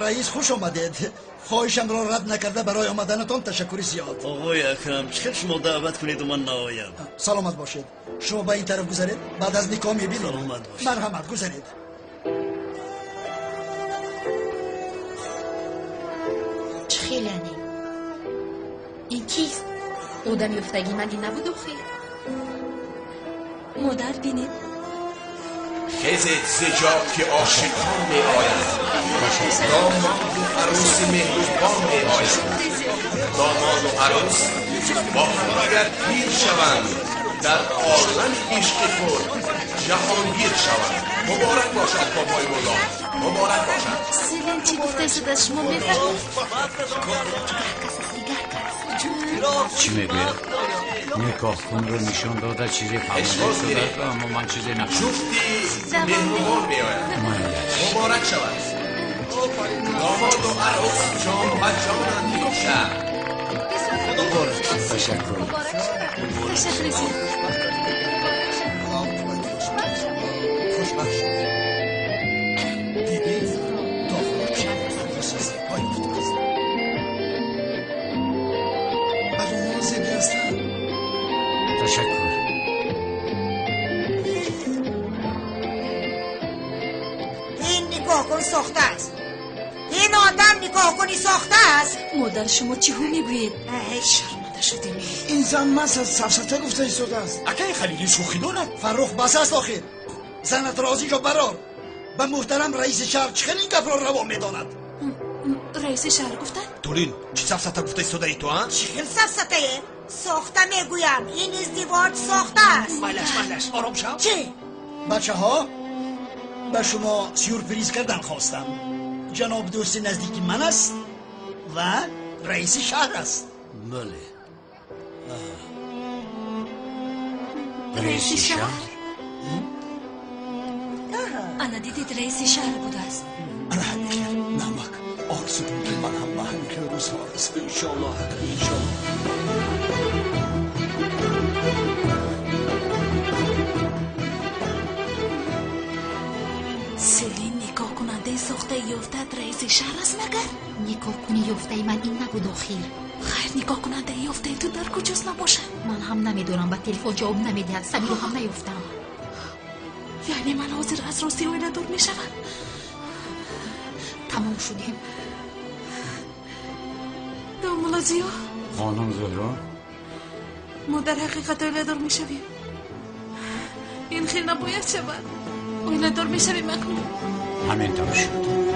رئیس خوش آمدید. خواهشم را رد نکرده برای آمدنتان تشکری زیاد. آقای اکرم چه شما دعوت کنید و من نآیم؟ سلامت باشید. شما به این طرف گذارید، بعد از نکاح میبینید. سلامت باشید. مرحمت گذارید. چه خیلانی؟ این کیست؟ آدم یفتگی مگه نبود آخه؟ مادر بینید خزید زجا که عاشقان می آید، داماد و عروس مهربان می آید. داماد و عروس با هم اگر پیر شوند در عالم عشق خود جهانگیر شوند. مبارک باشد بابای مولا، مبارک باشد. سیلین چی گفته است از شما میفهمید؟ چی میگه؟ نکاح کن رو نشان داده چیزی فهمیده شده، اما من چیزی نکنم. جفتی مهربان می آید. مبارک شود. داماد و عروس جان و جانند یک شهر. تشکر. تشکر. این نگاه کن ساخته است. این آدم نگاه کنی ساخته است. مادر شما چی هو میگویید؟ شرمنده شدیم. این زن من سفسطه گفته ایستاده است. اکای خلیلی شوخی دارد؟ فرخ بس است آخر. زنت راضی جو برار. به محترم رئیس شهر چه این گپ را روا میداند؟ رئیس شهر گفتن؟ تولین چی سفسطه گفته ایستاده ای تو ها؟ چه سفسطه؟ ساخته میگویم. این ازدواج ساخته است. مالش آرام شو. چی؟ بچه ها به شما سیورپریز کردن خواستم. جناب دوست نزدیکی من است و رئیس شهر است. بله. رئیس شهر؟ انا دیدید رئیس شهر بوده است. انا همینخیر نمک آرزو کن که من هم به همینخیر روزها رسم انشاءالله. سیلین نگاه کننده ساخته یافتد رئیس شهر است مگر؟ نگاه کنی یافته من این نبود آخر. خیر نگاه کننده یافته تو در کجاست نباشه؟ من هم نمیدونم، با تلفن جواب نمیدهد. سمی رو هم نیفتم. یعنی من حاضر از راستی او ندور میشوم؟ تمام شدیم. دامولا زیا خانم زهرا ما در حقیقت اویلدار میشویم. این خیلی نباید شود. اویلدار میشویم اکنون. همین طور شد.